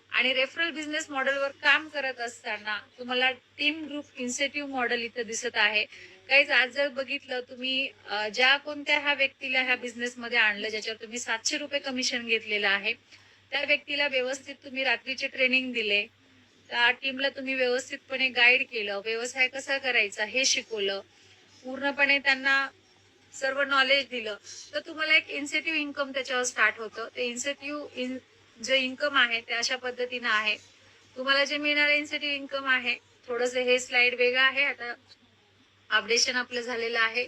आणि रेफरल बिझनेस मॉडेलवर काम करत असताना तुम्हाला टीम ग्रुप इन्सेंटिव्ह मॉडेल इथं दिसत आहे. काहीच आज जर बघितलं तुम्ही, ज्या कोणत्या ह्या व्यक्तीला ह्या बिझनेस मध्ये आणलं ज्याच्यावर तुम्ही 700 रुपये कमिशन घेतलेलं आहे, त्या व्यक्तीला व्यवस्थित तुम्ही रात्रीचे ट्रेनिंग दिले, त्या टीमला तुम्ही व्यवस्थितपणे गाईड केलं, व्यवसाय कसा करायचा हे शिकवलं, पूर्णपणे त्यांना सर्व नॉलेज दिलं, तर तुम्हाला एक इन्सेंटिव्ह इन्कम त्याच्यावर स्टार्ट होतं. ते इन्सेंटिव्ह जे इन्कम आहे ते अशा पद्धतीनं आहे. तुम्हाला जे मिळणारे इन्सेंटिव्ह इन्कम आहे, थोडस हे स्लाइड वेगळं आहे, आता अपडेशन आपलं झालेलं आहे.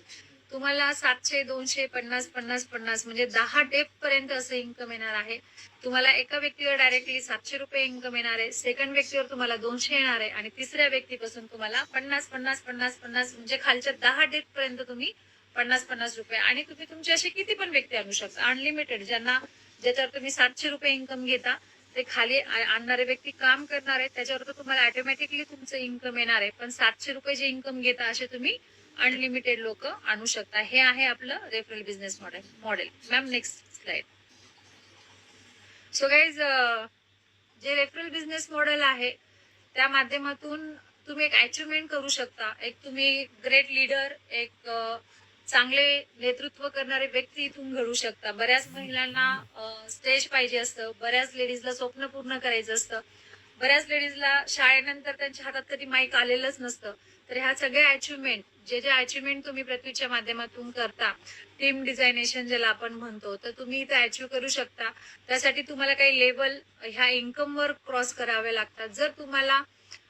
तुम्हाला 700, 200, 50, 50, 50 म्हणजे 10 डेप पर्यंत असं इन्कम येणार आहे. तुम्हाला एका व्यक्तीवर डायरेक्टली 700 रुपये इन्कम येणार आहे, सेकंड व्यक्तीवर तुम्हाला 200 येणार आहे आणि तिसऱ्या व्यक्तीपासून तुम्हाला 50, 50, 50, 50 म्हणजे खालच्या 10 डेप पर्यंत तुम्ही 50-50 रुपये आणि तुम्ही तुमचे असे किती पण व्यक्ती आणू शकता. अनलिमिटेड ज्याच्यावर तुम्ही 700 रुपये इन्कम घेता ते खाली आणणारे व्यक्ती काम करणार आहेत त्याच्यावर तर तुम्हाला ऑटोमॅटिकली तुमचं इन्कम येणार आहे. पण 700 रुपये जे इन्कम घेता असे तुम्ही अनलिमिटेड लोक आणू शकता. हे आहे आपलं referral business model. Ma'am next slide. So guys जे रेफरल बिझनेस मॉडेल आहे त्या माध्यमातून तुम्ही एक अचिव्हमेंट करू शकता. एक तुम्ही ग्रेट लीडर, एक चांगले नेतृत्व करणारे व्यक्ती इथून घडू शकता. बऱ्याच महिलांना स्टेज पाहिजे असतं, बऱ्याच लेडीजला स्वप्न पूर्ण करायचं असतं, बऱ्याच लेडीजला शाळेनंतर त्यांच्या हातात कधी माईक आलेलंच नसतं. तर ह्या सगळ्या अचिव्हमेंट जे अचिव्हमेंट तुम्ही पृथ्वीच्या माध्यमातून करता, टीम डिझायनेशन ज्याला आपण म्हणतो, तर तुम्ही इथे अचिव्ह करू शकता. त्यासाठी तुम्हाला काही लेवल ह्या इन्कमवर क्रॉस करावे लागतात. जर तुम्हाला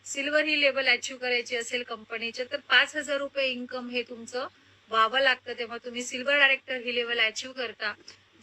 सिल्वर ही लेवल अचिव्ह करायची असेल कंपनीचे तर 5,000 रुपये इन्कम हे तुमचं व्हावं लागतं, तेव्हा तुम्ही सिल्वर डायरेक्टर ही लेवल अचिव्ह करता.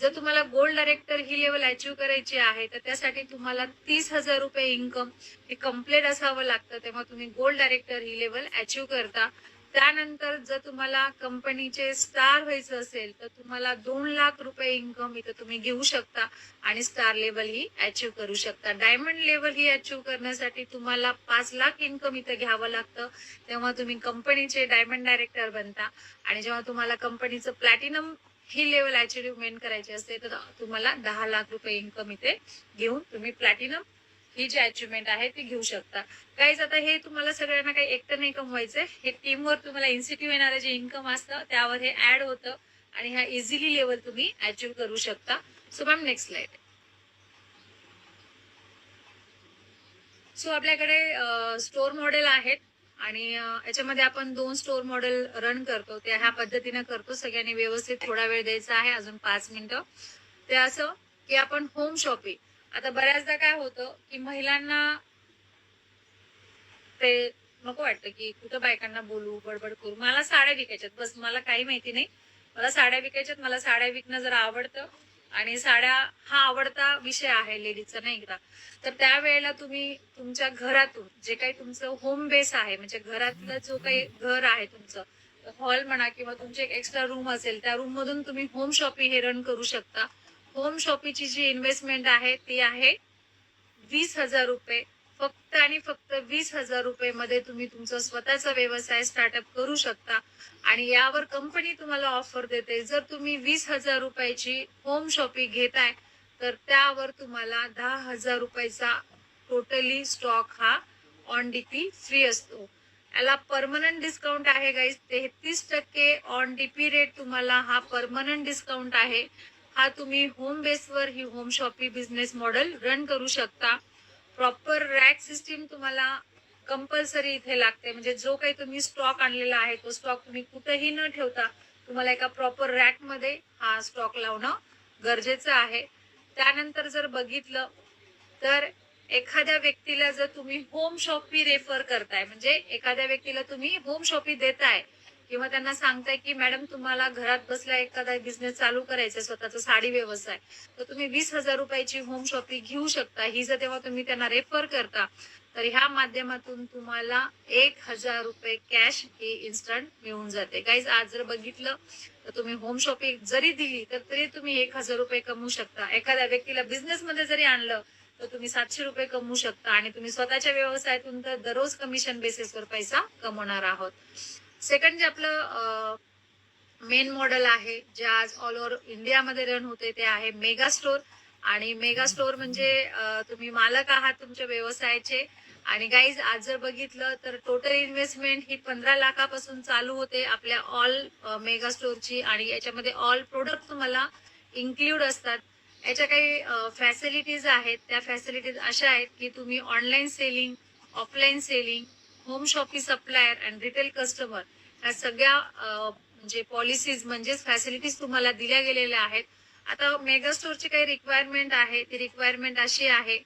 जर तुम्हाला गोल्ड डायरेक्टर ही लेवल अचिव्ह करायची आहे तर त्यासाठी तुम्हाला 30,000 रुपये इन्कम हे कम्प्लीट असावं लागतं, तेव्हा तुम्ही गोल्ड डायरेक्टर ही लेवल अचिव्ह करता. त्यानंतर जर तुम्हाला कंपनीचे स्टार व्हायचं असेल तर तुम्हाला 2 लाख रुपये इन्कम इथं तुम्ही घेऊ शकता आणि स्टार लेवल ही अचिव्ह करू शकता. डायमंड लेवल ही अचिव्ह करण्यासाठी तुम्हाला 5 लाख इन्कम इथं घ्यावं लागतं, तेव्हा तुम्ही कंपनीचे डायमंड डायरेक्टर बनता. आणि जेव्हा तुम्हाला कंपनीचं प्लॅटिनम ही लेवल अचिव्हमेंट करायची असते तर तुम्हाला 10 लाख रुपये इन्कम इथे घेऊन तुम्ही प्लॅटिनम ही जी अचिव्हमेंट आहे ती घेऊ शकता. गाईज आता हे तुम्हाला सगळ्यांना काही एकटं नाही कमवायचंय, हे टीमवर तुम्हाला इन्सेंटिव्ह येणारं जे इन्कम असतं त्यावर हे ऍड होतं आणि ह्या इझिली लेवल तुम्ही अचिव्ह करू शकता. So ma'am next slide. So आपल्याकडे स्टोर मॉडेल आहेत आणि याच्यामध्ये आपण 2 स्टोर मॉडेल रन करतो. ते ह्या पद्धतीने करतो. सगळ्यांनी व्यवस्थित थोडा वेळ द्यायचा आहे, अजून 5 मिनिटं. ते असं की आपण होम शॉपिंग, आता बऱ्याचदा काय होतं की महिलांना ते नको वाटतं की कुठं बायकांना बोलू, बडबड करू. मला साड्या विकायच्यात, बस मला काही माहिती नाही, मला साड्या विकायच्यात, मला साड्या विकणं जरा आवडतं आणि साड्या हा आवडता विषय आहे लेडीजचा, नाही का. तर त्यावेळेला तुम्ही तुमच्या घरातून जे काही तुमचं होम बेस आहे, म्हणजे घरातलं जो काही घर आहे तुमचं, हॉल म्हणा किंवा तुमचे एक एक्स्ट्रा रूम असेल त्या रूम मधून तुम्ही होम शॉपिंग हे रन करू शकता. होम शॉपिंगची जी इन्व्हेस्टमेंट आहे ती आहे 20,000 रुपये. फक्त आणि फक्त 20,000 रुपये मध्ये तुम्ही तुमचा स्वतःचा व्यवसाय स्टार्टअप करू शकता आणि यावर कंपनी तुम्हाला ऑफर देते. जर तुम्ही 20,000 रुपयाची होम शॉपिंग घेताय तर त्यावर तुम्हाला 10,000 रुपयाचा टोटली स्टॉक हा ऑन डीपी फ्री असतो. याला परमनंट डिस्काउंट आहे गाईज, 33% ऑन डीपी रेट तुम्हाला हा परमनंट डिस्काउंट आहे. हा तुम्ही होम बेसवर ही home shopping business model run करू शकता. प्रॉपर रॅक सिस्टीम तुम्हाला कंपल्सरी इथे लागते, म्हणजे जो काही तुम्ही स्टॉक आणलेला आहे तो स्टॉक तुम्ही कुठेही न ठेवता तुम्हाला एका प्रॉपर रॅक मध्ये हा स्टॉक लावणं गरजेचं आहे. त्यानंतर जर बघितलं तर एखाद्या व्यक्तीला जर तुम्ही होम शॉपिंग रेफर करताय, म्हणजे एखाद्या व्यक्तीला तुम्ही होम शॉपिंग देताय किंवा त्यांना सांगताय की मॅडम तुम्हाला घरात बसल्या एखादा बिझनेस चालू करायचा स्वतःचा साडी व्यवसाय, तर तुम्ही 20,000 रुपयाची होम शॉपिंग घेऊ शकता. ही जर तेव्हा तुम्ही त्यांना रेफर करता तर ह्या माध्यमातून तुम्हाला 1,000 रुपये कॅश ही इन्स्टंट मिळून जाते. गाईज आज जर बघितलं तर तुम्ही होम शॉपिंग जरी दिली तर तरी तुम्ही 1,000 रुपये कमवू शकता. एखाद्या व्यक्तीला बिझनेस मध्ये जरी आणलं तर तुम्ही 700 रुपये कमवू शकता आणि तुम्ही स्वतःच्या व्यवसायातून तर दररोज कमिशन बेसिसवर पैसा कमवणार आहोत. सेकंड जे आपलं मेन मॉडेल आहे जे आज ऑल ओव्हर इंडियामध्ये रन होते ते आहे मेगा स्टोर. आणि मेगा स्टोर म्हणजे तुम्ही मालक आहात तुमच्या व्यवसायाचे. आणि गाईज आज जर बघितलं तर टोटल इन्व्हेस्टमेंट ही 15 लाखापासून चालू होते आपल्या ऑल मेगा स्टोरची आणि याच्यामध्ये ऑल प्रोडक्ट तुम्हाला इन्क्ल्यूड असतात. याच्या काही फॅसिलिटीज आहेत, त्या फॅसिलिटीज अशा आहेत की तुम्ही online selling, offline selling, home shopping supplier and retail customer ह्या सगळ्या म्हणजे पॉलिसीज म्हणजेच फॅसिलिटीज तुम्हाला दिल्या गेलेल्या आहेत. आता मेगा स्टोरची काही रिक्वायरमेंट आहे, ती रिक्वायरमेंट अशी आहे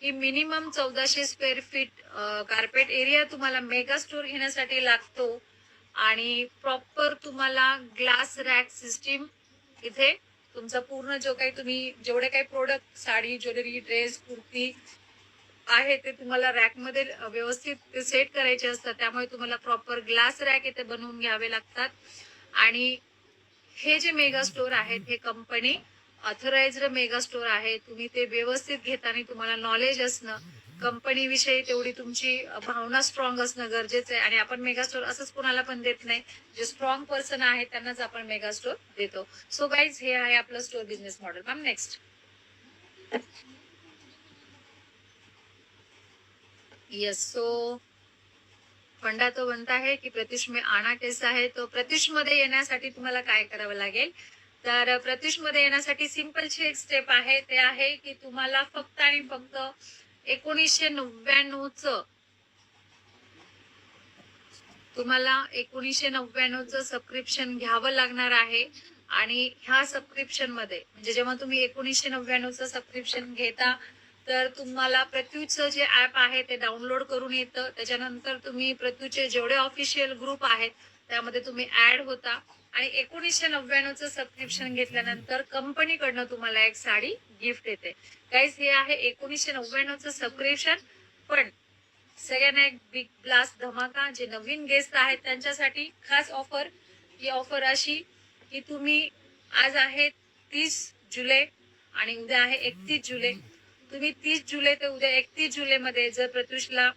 की minimum 1400 square feet carpet area तुम्हाला मेगा स्टोर घेण्यासाठी लागतो आणि प्रॉपर तुम्हाला ग्लास रॅक सिस्टीम इथे तुमचा पूर्ण जो काही तुम्ही जेवढे काही product sari jewellery dress kurti आहे ते तुम्हाला रॅक मध्ये व्यवस्थित ते सेट करायचे असतात. त्यामुळे तुम्हाला प्रॉपर ग्लास रॅक इथे बनवून घ्यावे लागतात. आणि हे जे मेगा स्टोर आहेत हे कंपनी ऑथराइज्ड मेगा स्टोर आहे. तुम्ही ते व्यवस्थित घेताना तुम्हाला नॉलेज असणं, कंपनी विषयी तेवढी तुमची भावना स्ट्रॉंग असणं गरजेचं आहे. आणि आपण मेगा स्टोर असंच कोणाला पण देत नाही. जे स्ट्रॉंग पर्सन आहे त्यांनाच आपण मेगा स्टोर देतो. सो गाईज हे आहे आपलं store business model. Ma'am next. Yes. So फंडा तो बनता है की प्रत्युष में आना कैसा है. तो प्रत्युष मध्ये येण्यासाठी तुम्हाला काय करावं लागेल. तर प्रत्युष मध्ये येण्यासाठी सिंपलची एक स्टेप आहे. ते आहे की तुम्हाला फक्त आणि फक्त 1999च तुम्हाला 1999च सबस्क्रिप्शन घ्यावं लागणार आहे. आणि ह्या सबस्क्रिप्शन मध्ये म्हणजे जेव्हा तुम्ही 1999च सबस्क्रिप्शन घेता तर तुम्हाला प्रत्युचं जे ऍप आहे ते डाउनलोड करून येतं. त्याच्यानंतर तुम्ही प्रत्युचे जेवढे ऑफिशियल ग्रुप आहेत त्यामध्ये तुम्ही ऍड होता. आणि 1999च सबस्क्रिप्शन घेतल्यानंतर कंपनीकडनं तुम्हाला एक साडी गिफ्ट येते. गाईज हे आहे 1999च सबस्क्रिप्शन. पण सगळ्यांना एक बिग ब्लास्ट धमाका, जे नवीन गेस्ट आहेत त्यांच्यासाठी खास ऑफर. ही ऑफर अशी की तुम्ही आज आहे 30 जुलै आणि उद्या आहे 31 जुलै. तुम्ही 30 जुलै ते उद्या 31 जुलै मध्ये जर प्रत्युषला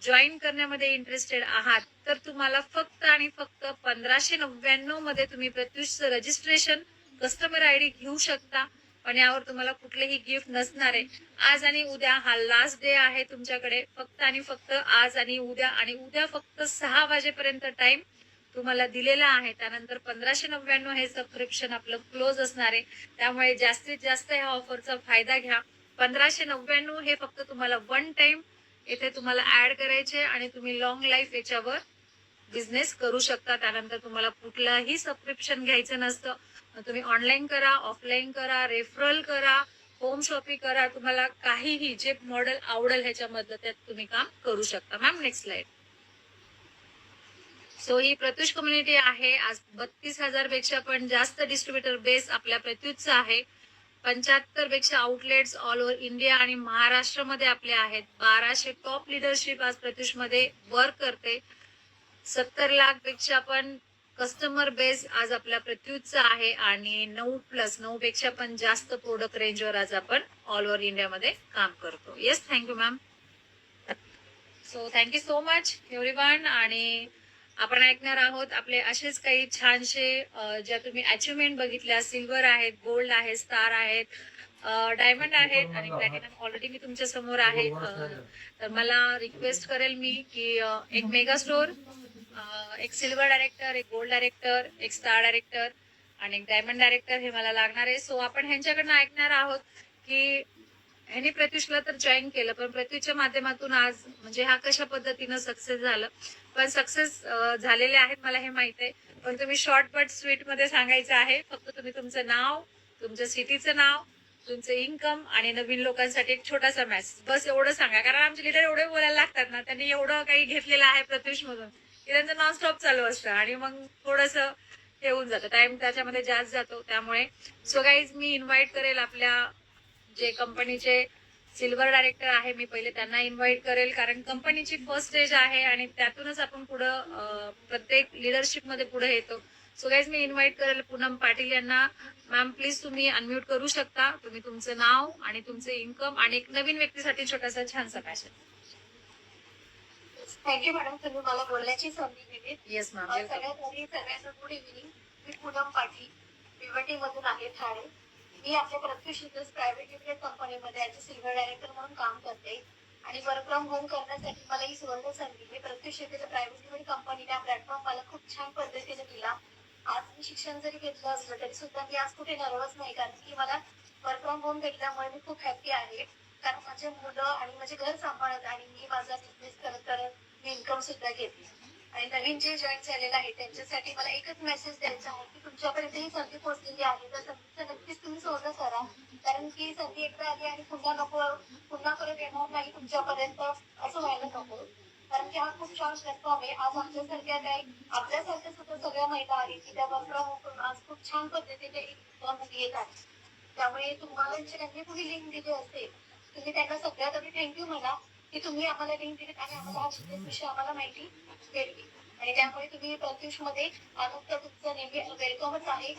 जॉईन करण्यामध्ये इंटरेस्टेड आहात तर तुम्हाला फक्त आणि फक्त 1599 मध्ये तुम्ही प्रत्युषचं रजिस्ट्रेशन कस्टमर आयडी घेऊ शकता. पण यावर तुम्हाला कुठलेही गिफ्ट नसणार आहे. आज आणि उद्या हा लास्ट डे आहे तुमच्याकडे. फक्त आणि फक्त आज आणि उद्या फक्त 6 वाजेपर्यंत टाइम तुम्हाला दिलेला आहे. त्यानंतर 1599 हे सबस्क्रिप्शन आपलं क्लोज असणार आहे. त्यामुळे जास्तीत जास्त ह्या ऑफरचा फायदा घ्या. 1599 हे फक्त तुम्हाला वन टाइम इथे तुम्हाला ऍड करायचे आणि तुम्ही लॉंग लाईफ याच्यावर बिझनेस करू शकता. त्यानंतर तुम्हाला कुठलाही सबस्क्रिप्शन घ्यायचं नसतं. तुम्ही ऑनलाईन करा, ऑफलाईन करा, रेफरल करा, होम शॉपिंग करा, तुम्हाला काहीही जे मॉडेल आवडेल ह्याच्यामधलं त्यात तुम्ही काम करू शकता. Ma'am next slide. सो ही प्रत्युष कम्युनिटी आहे. आज 32,000 पेक्षा पण जास्त डिस्ट्रीब्युटर बेस आपल्या प्रत्युषचा आहे. 75 पेक्षा आउटलेट्स ऑल ओव्हर इंडिया आणि महाराष्ट्रामध्ये आपले आहेत. 1200 टॉप लिडरशिप आज प्रत्युष मध्ये वर्क करते. 70 लाख पेक्षा पण कस्टमर बेस आज आपल्या प्रत्युषचा आहे. आणि 9 पेक्षा पण जास्त प्रोडक्ट रेंजवर आज आपण ऑल ओव्हर इंडियामध्ये काम करतो. Yes, thank you ma'am. So thank you so much everyone. आणि आपण ऐकणार आहोत आपले असेच काही छानसे ज्या तुम्ही अचिव्हमेंट बघितल्या. सिल्वर आहेत, गोल्ड आहे, स्टार आहेत, डायमंड आहेत आणि प्लॅटिनम ऑलरेडी मी तुमच्या समोर आहे. तर मला रिक्वेस्ट करेल मी की एक मेगा स्टोर, एक सिल्वर डायरेक्टर, एक गोल्ड डायरेक्टर, एक स्टार डायरेक्टर आणि एक डायमंड डायरेक्टर हे मला लागणार आहे. सो आपण ह्यांच्याकडनं ऐकणार आहोत की ह्यांनी प्रत्युषला तर जॉईन केलं पण प्रत्युषच्या माध्यमातून आज म्हणजे हा कशा पद्धतीनं सक्सेस झालं. पण सक्सेस झालेले आहेत मला हे माहित आहे. पण तुम्ही शॉर्ट बट स्वीट मध्ये सांगायचं आहे. फक्त तुम्ही तुमचं नाव, तुमच्या सिटीचं नाव, तुमचं इन्कम आणि नवीन लोकांसाठी एक छोटासा मेसेज बस एवढं सांगा. कारण आमचे लिडर एवढे बोलायला लागतात ना, त्यांनी एवढं काही घेतलेलं आहे प्रत्युष मधून की त्यांचं नॉन स्टॉप चालू असतं आणि मग थोडस हे होऊन जातं, टाइम त्याच्यामध्ये जास्त जातो. त्यामुळे सो गाईज मी इन्व्हाइट करेल आपल्या जे कंपनीचे सिल्वर डायरेक्टर आहे मी पहिले त्यांना इन्व्हाइट करेल. कारण कंपनीची फर्स्ट स्टेज आहे आणि त्यातूनच आपण पुढं प्रत्येक लिडरशिप मध्ये पुढे येतो. सो गाईज मी इन्व्हाइट करेल पूनम पाटील यांना. मॅम प्लीज तुम्ही अनम्यूट करू शकता. तुम्ही तुमचं नाव आणि तुमचं इन्कम आणि एक नवीन व्यक्तीसाठी छोटासा छानसा पॅशन. थँक्यू मॅडम, तुम्ही मला बोलण्याची संधी दिली. Yes ma'am. सगळ्यात आधी सगळ्यांना गुड इव्हिनिंग. मी पूनम पाटील पिवटी मधून आहे, ठाणे. मी आपल्या प्रत्युष प्रायव्हेट लिमिटेड कंपनीमध्ये ऍज सिल्वर डायरेक्टर म्हणून काम करते आणि वर्क फ्रॉम होम करण्यासाठी मला ही सुवर्ण संधी. मी प्रत्युष प्रायव्हेट लिमिटेड कंपनीने हा प्लॅटफॉर्म मला खूप छान पद्धतीने दिला. आज मी शिक्षण जरी घेतलं असलं तरी सुद्धा मी आज कुठे नर्वस नाही, कारण की मला वर्क फ्रॉम होम भेटल्यामुळे मी खूप हॅपी आहे. कारण माझे मुलं आणि माझे घर सांभाळत आणि मी माझा बिझनेस करत करत मी इन्कम सुद्धा घेतली. आणि नवीन जे जॉईन झालेलं आहे त्यांच्यासाठी मला एकच मेसेज द्यायचा आहे की तुमच्यापर्यंत ही संधी पोहोचलेली आहे तर संधीचं नक्कीच तुम्ही सोनं करा. कारण की संधी एकदा आली आणि पुन्हा नको, पुन्हा परत येणार नाही तुमच्यापर्यंत असं व्हायला नको. कारण की हा खूप छान प्लॅटफॉर्म आहे. आज आपल्यासारख्या सुद्धा सगळ्या महिला आहेत की त्या वर्क फ्रॉम होम करून आज खूप छान पद्धतीने इन्कम घेत आहेत. त्यामुळे तुम्हाला जर त्यांनी कुणी लिंक दिली असेल, तुम्ही त्यांना सगळ्यात आधी थँक्यू म्हणा की तुम्ही आम्हाला लिंक दिलीत आणि आम्हाला हा बिझनेस विषयी आम्हाला माहिती भेटली. आणि त्यामुळे तुम्ही प्रत्युषमध्ये आणून तर तुमचं नेहमी वेलकमच आहे.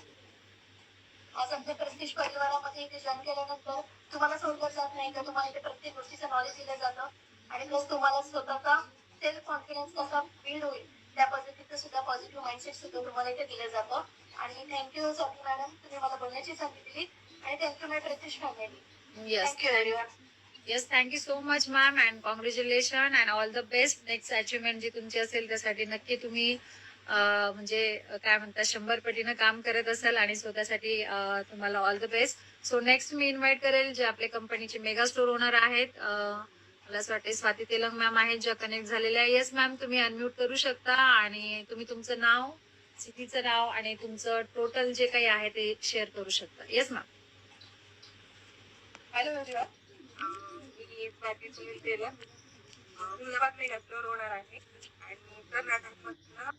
आज आमच्या प्रत्येक परिवारामध्ये इथे जॉईन केल्यानंतर तुम्हाला सोडलं जात नाही का तुम्हाला इथे प्रत्येक गोष्टीचं नॉलेज दिलं जातं आणि प्लस तुम्हाला स्वतःचा सेल्फ कॉन्फिडन्स कसा बिल्ड होईल त्या पद्धतीचं सुद्धा पॉझिटिव्ह माइंडसेट सुद्धा तुम्हाला इथे दिलं जातं. आणि थँक्यू स्वाती मॅडम, तुम्ही मला बोलण्याची संधी दिली आणि thank you my Pratyush family. Yes thank you everyone. Yes, thank you so much ma'am and congratulation and all the best. Next achievement जी तुमची असेल त्यासाठी नक्की तुम्ही म्हणजे काय म्हणतात 100 पटीनं काम करत असाल आणि स्वतःसाठी तुम्हाला all the best. So next me invite करेल जे आपल्या कंपनीचे मेगा स्टोर ओनर आहेत. मला असं वाटते स्वाती तेलंग मॅम आहेत ज्या कनेक्ट झालेल्या आहे. येस मॅम, तुम्ही अनम्यूट करू शकता आणि तुम्ही तुमचं नाव, सिटीचं नाव आणि तुमचं टोटल जे काही आहे ते शेअर करू शकता. Yes ma'am. हॅलो एव्हरीवन, मी Swati Sunil Tailor, Ahmedabad mega store owner आहे आणि कर्नाटकमधनं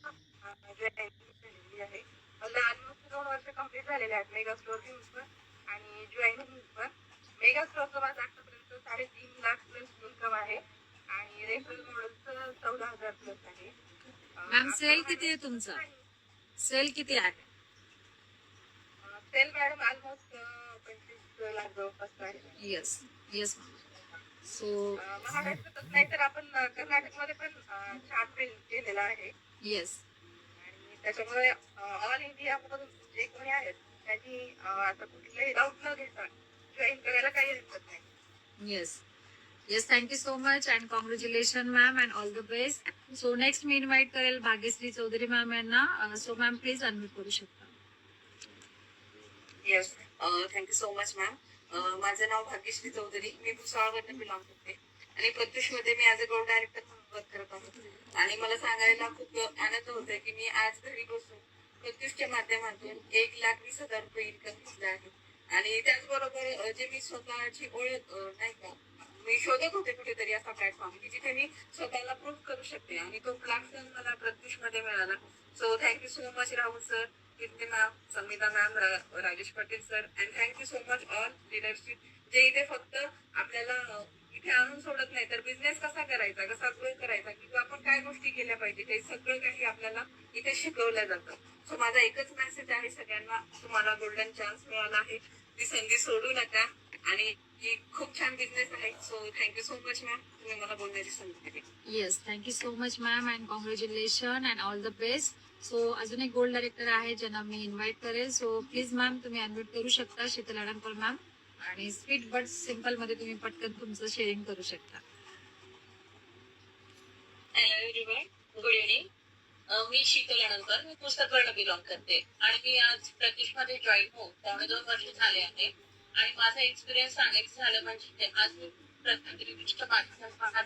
जॉईनिंग झालेली आहे. मला ऑलमोस्ट 2 वर्ष कंप्लीट झालेले आहेत मेगा स्टोर घेऊन पण आणि जॉईनिंग होऊन पण. मेगा स्टोरचं माझं आतापर्यंत 3.5 लाख प्लस इन्कम आहे आणि रेफरल मॉडेलचं 14,000 प्लस आहे. मॅम सेल किती आहे तुमचा? सेल किती आहे? सेल मॅडम ऑलमोस्ट 25 लाख जवळपास आहे. Yes yes ma'am. सो महाराष्ट्रातच नाही तर आपण कर्नाटकमध्ये पण छान केलेला आहे येस आणि त्याच्यामुळे ऑल इंडिया मधून जे कोणी आहेत त्यांनी आता कुठलेही डाऊट न घेता जॉईन करायला काही हरकत नाही. Yes yes, thank you so much and congratulation ma'am and all the best. So next me invite करेल भाग्यश्री चौधरी मॅम यांना. सो मॅम प्लीज अनम्यूट करू शकता. Yes, thank you so much ma'am. माझं नाव भाग्यश्री चौधरी, मी भुसावळवरून बिलॉंग करते आणि प्रत्युषमध्ये मी ॲज अ ग्रोथ डायरेक्टर म्हणून वर्क करत आहे आणि मला सांगायला खूप आनंद होतोय की मी आज घरी बसून प्रत्युषच्या माध्यमातून 1,20,000 रुपये इन्कम घेतला आहे. आणि त्याचबरोबर जे मी स्वतःची ओळख नाही का मी शोधत होते कुठेतरी असा प्लॅटफॉर्म की जिथे मी स्वतःला प्रूव्ह करू शकते आणि तो प्लॅटफॉर्म मला प्रत्युषमध्ये मिळाला. So thank you so much Rahul sir, Kirti ma'am, Samita ma'am, Rajesh Patil sir and thank you so much all leadership जे इथे फक्त आपल्याला इथे आणून सोडत नाही तर बिझनेस कसा करायचा, कसा ग्रो करायचा किंवा आपण काय गोष्टी केल्या पाहिजे ते सगळं काही आपल्याला इथे शिकवलं जातं. सो माझा एकच मेसेज आहे सगळ्यांना, तुम्हाला गोल्डन चान्स मिळाला आहे, ती संधी सोडू नका आणि ही खूप छान बिझनेस आहे. So thank you so much ma'am, तुम्ही मला बोलण्याची संधी दिली. Yes, thank you so much ma'am and congratulation and all the best. So अजून एक गोल्ड डायरेक्टर आहे ज्यांना मी इन्व्हाइट करेल. सो प्लीज मॅम तुम्ही अनम्यूट करू शकता, शीतल अडणकर मॅम, आणि स्वीट बट सिम्पल मध्ये तुम्ही पटकन तुमचं शेअरिंग करू शकता. Hello everyone, good evening. मी शीतल अडणकर, मी पुस्तकवर्ण बिलॉंग करते आणि मी आज प्रतीक्षमध्ये जॉईन होऊन त्यामुळे 2 वर्ष झाले आहे आणि माझा एक्सपिरियन्स सांगायचं झालं म्हणजे आज मी प्रतिनिधिष्ठ माध्यमात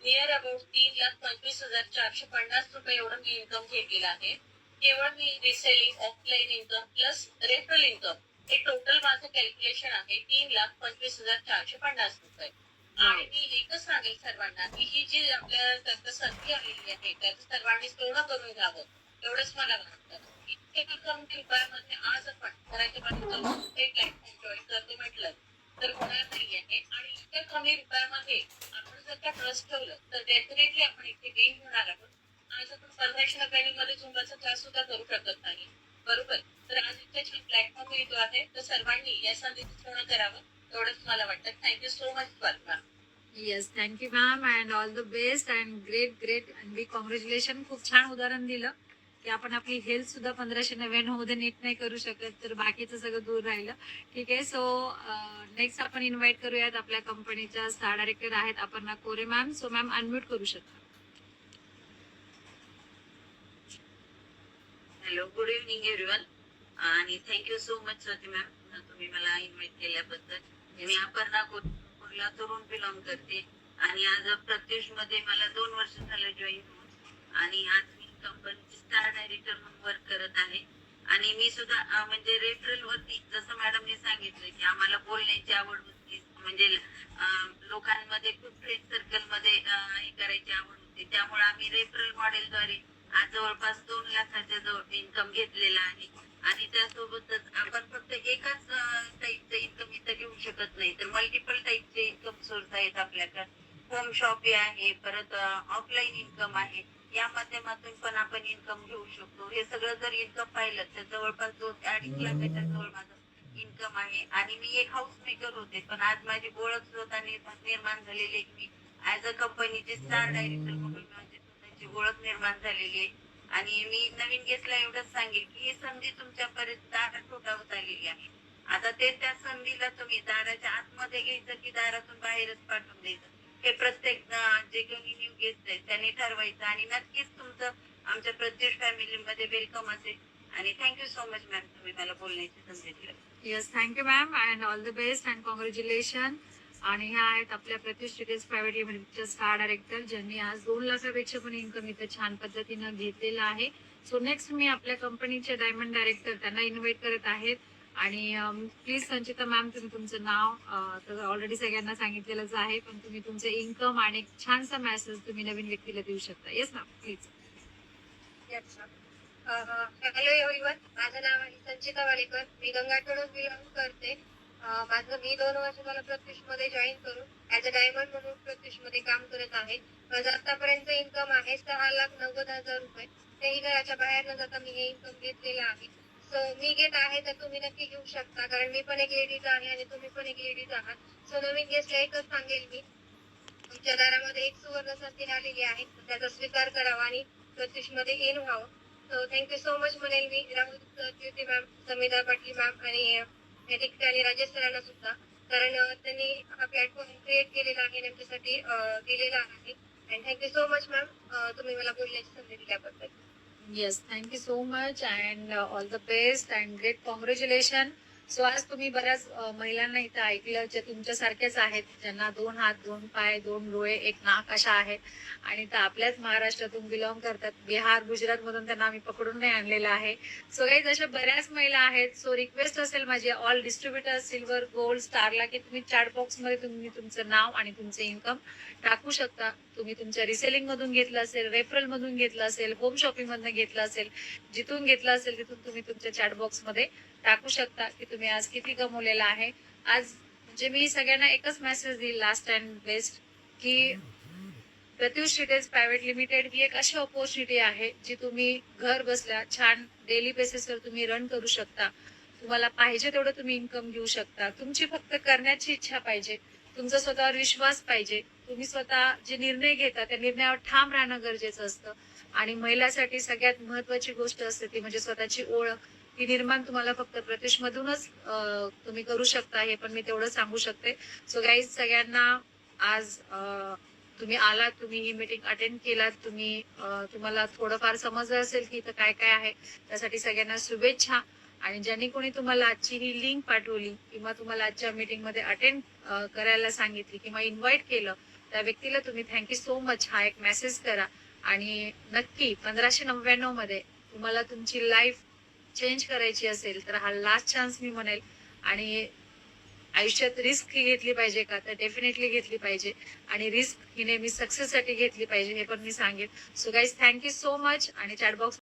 नियर अबाउट 3,25,450 रुपये एवढं मी इन्कम घेतलेलं आहे. केवळ मी reselling, offline income plus referral income हे टोटल माझं कॅल्क्युलेशन आहे 3,25,450 रुपये. आणि मी एकच सांगेल सर्वांना की ही जी आपल्या संधी आलेली आहे त्याचं सर्वांनी पूर्ण करून घ्यावं एवढंच मला वाटतं. इतके कमी रुपयामध्ये आज आपण घराच्या बाहेर जॉईन करतो म्हटलं तर होणार नाही आहे आणि इतक्या कमी रुपयामध्ये आपण जर त्या ट्रस्ट ठेवलं तर डेफिनेटली आपण इथे गेन होणार आहोत. आज आपण 1500 रुपयांमध्ये झुंबाचा क्लास सुद्धा करू शकत नाही, बरोबर? तर आज इतका छान प्लॅटफॉर्म येतो आहे तर सर्वांनी या संधीचं पूर्ण करावं एवढंच मला वाटतं. Thank you so much Swati. Yes, thank you ma'am and all the best and great great and big congratulation. खूप छान उदाहरण दिलं की आपण आपली हेल्थ सुद्धा 1599 मध्ये नीट नाही करू शकत तर बाकीचं सगळं दूर राहिलं. ठीक आहे. सो नेक्स्ट आपण इन्व्हाइट करूयात आपल्या कंपनीच्या स्टार डायरेक्टर आहेत अपर्णा कोरे मॅम. सो मॅम अनम्यूट करू शकता. हॅलो, गुड इव्हनिंग एव्हरीवन आणि thank you so much Swati ma'am, तुम्ही मला इन्व्हाइट केल्याबद्दल. मी अपर्णा कोल्हापूरला तरुण बिलॉंग करते आणि आज प्रत्युष मध्ये मला 2 वर्ष झालं जॉईन होऊन आणि आज मी कंपनीची स्टार डायरेक्टर म्हणून वर्क करत आहे. आणि मी सुद्धा म्हणजे रेफरल वरती जसं मॅडमने सांगितलं की आम्हाला बोलण्याची आवड होती, म्हणजे लोकांमध्ये खूप फ्रेंड सर्कल मध्ये हे करायची आवड होती. त्यामुळे आम्ही रेफरल मॉडेलद्वारे आज जवळपास 2 लाखाच्या जवळ इन्कम घेतलेला आहे. आणि त्यासोबतच आपण फक्त एकाच टाईपचं इन्कम इथं घेऊ शकत नाही, तर मल्टिपल टाईपचे इन्कम सोर्स आहेत आपल्याकडे. होम शॉप आहे, परत ऑफलाईन इन्कम आहे, या माध्यमातून पण आपण इन्कम घेऊ शकतो. हे सगळं जर इन्कम पाहिलं तर जवळपास 2-2.5 लाखाच्या जवळ माझं इन्कम आहे. आणि मी एक हाऊस मेकर होते, पण आज माझी ओळख स्वतः निर्माण झालेली आहे. मी ऍज अ कंपनीचे स्टार डायरेक्टर म्हणून माझी स्वतःची ओळख निर्माण झालेली आहे. आणि मी नवीन गेस्टला एवढंच सांगेल की ही संधी तुमच्यापर्यंत दारात ठोठावत आलेली आहे. आता ते त्या संधीला तुम्ही दाराच्या आतमध्ये घ्यायचं की दारातून बाहेरच पाठवून द्यायचं, हे प्रत्येक जे कोणी न्यू गेस्ट आहेत त्यांनी ठरवायचं. आणि नक्कीच तुमचं आमच्या प्रत्युष फॅमिलीमध्ये वेलकम असेल. आणि थँक्यू सो मच मॅम, तुम्ही मला बोलण्याची संधी दिली. Yes, thank you ma'am and all the best and congratulation. आणि ह्या आहेत आपल्या प्रत्युष सिटीज प्रायव्हेट लिमिटेडच्या स्टार डायरेक्टर, ज्यांनी आज 2 लाखापेक्षा पण इन्कम इथं छान पद्धतीनं घेतलेला आहे. सो नेक्स्ट मी आपल्या कंपनीचे डायमंड डायरेक्टर त्यांना इन्व्हाइट करत आहेत. आणि प्लीज संचिता मॅम, तुम्ही तुमचं नाव तर ऑलरेडी सगळ्यांना सांगितलेलंच आहे, पण तुम्ही तुमचं इन्कम आणि एक छानसा मेसेज तुम्ही नवीन व्यक्तीला देऊ शकता. Yes ma'am, please. Hello everyone, माझं नाव आहे संचिता वालेकर. मी गंगाटोडून बिलॉंग करते. मी 2 वर्ष मला प्रत्युष मध्ये जॉईन करून ऍज अ डायमंड म्हणून प्रत्युष मध्ये काम करत आहे. माझं आतापर्यंत इन्कम आहे 6,90,000 रुपये. तेही घराच्या बाहेर न जाता मी हे इन्कम घेतलेलं आहे. सो मी घेत आहे तर तुम्ही नक्की घेऊ शकता, कारण मी पण एक लेडीज आहे आणि तुम्ही पण एक लेडीज आहात. सो नवीन गेस्टला एकच सांगेल मी, तुमच्या दारामध्ये एक सुवर्ण संधी आलेली आहे, त्याचा स्वीकार करावा आणि प्रत्युष मध्ये इन व्हावं. सो थँक्यू सो मच म्हणेल मी राहुल सर, कीर्ती मॅम, समिधा पाटील मॅम आणि या ठिकाणी राजेश सरांना सुद्धा, कारण त्यांनी हा प्लॅटफॉर्म क्रिएट केलेला आहे, त्यांच्यासाठी दिलेला आहे. And thank you so much ma'am, तुम्ही मला बोलण्याची संधी दिल्याबद्दल. Yes, thank you so much and all the best and great congratulation. So आज तुम्ही बऱ्याच महिलांना इथं ऐकलं, जे तुमच्यासारख्याच आहेत, ज्यांना 2 हात, 2 पाय, 2 डोळे, 1 नाक अशा आहेत आणि त्या आपल्याच महाराष्ट्रातून बिलॉंग करतात. बिहार, गुजरात मधून त्यांना आम्ही पकडून नाही आणलेलं आहे. सो गाईज, अशा बऱ्याच महिला आहेत. सो रिक्वेस्ट असेल माझी ऑल डिस्ट्रीब्युटर, सिल्वर, गोल्ड, स्टारला, की तुम्ही चॅट बॉक्स मध्ये तुम्ही तुमचं नाव आणि तुमचे इन्कम टाकू शकता. तुम्ही तुमच्या रिसेलिंग मधून घेतलं असेल, रेफरल मधून घेतलं असेल, होम शॉपिंग मधून घेतलं असेल, जिथून घेतलं असेल तिथून तुम्ही तुमच्या चॅट बॉक्स मध्ये टाकू शकता की तुम्ही आज किती कमवलेला आहे. आज म्हणजे मी सगळ्यांना एकच मेसेज देईल, लास्ट अँड बेस्ट, की प्रत्युष रिटेल्स प्रायव्हेट लिमिटेड ही एक अशी ऑपॉर्च्युनिटी आहे जी तुम्ही घर बसल्या छान डेली बेसिसवर तुम्ही रन करू शकता. तुम्हाला पाहिजे तेवढं तुम्ही इन्कम घेऊ शकता. तुमची फक्त करण्याची इच्छा पाहिजे, तुमचा स्वतःवर विश्वास पाहिजे. तुम्ही स्वतः जे निर्णय घेता त्या निर्णयावर ठाम राहणं गरजेचं असतं. आणि महिलासाठी सगळ्यात महत्वाची गोष्ट असते ती म्हणजे स्वतःची ओळख. ती निर्माण तुम्हाला फक्त प्रत्युष मधूनच तुम्ही करू शकता, हे पण मी तेवढं सांगू शकते. सो गाईज, सगळ्यांना आज तुम्ही आलात, तुम्ही ही मीटिंग अटेंड केलात, तुम्हाला थोडंफार समजलं असेल की इथं काय काय आहे, त्यासाठी सगळ्यांना शुभेच्छा. आणि ज्यांनी कोणी तुम्हाला आजची ही लिंक पाठवली किंवा तुम्हाला आजच्या मीटिंग मध्ये अटेंड करायला सांगितली किंवा इन्व्हाइट केलं, त्या व्यक्तीला तुम्ही थँक्यू सो मच हा एक मेसेज करा. आणि नक्की 1599 मध्ये तुम्हाला तुमची लाईफ चेंज करायची असेल तर हा लास्ट चान्स मी म्हणेल. आणि आयुष्यात रिस्क ही घेतली पाहिजे का, तर डेफिनेटली घेतली पाहिजे. आणि रिस्क ही नेहमी सक्सेस साठी घेतली पाहिजे, हे पण मी सांगेन. So guys, thank you so much. आणि चॅट बॉक्स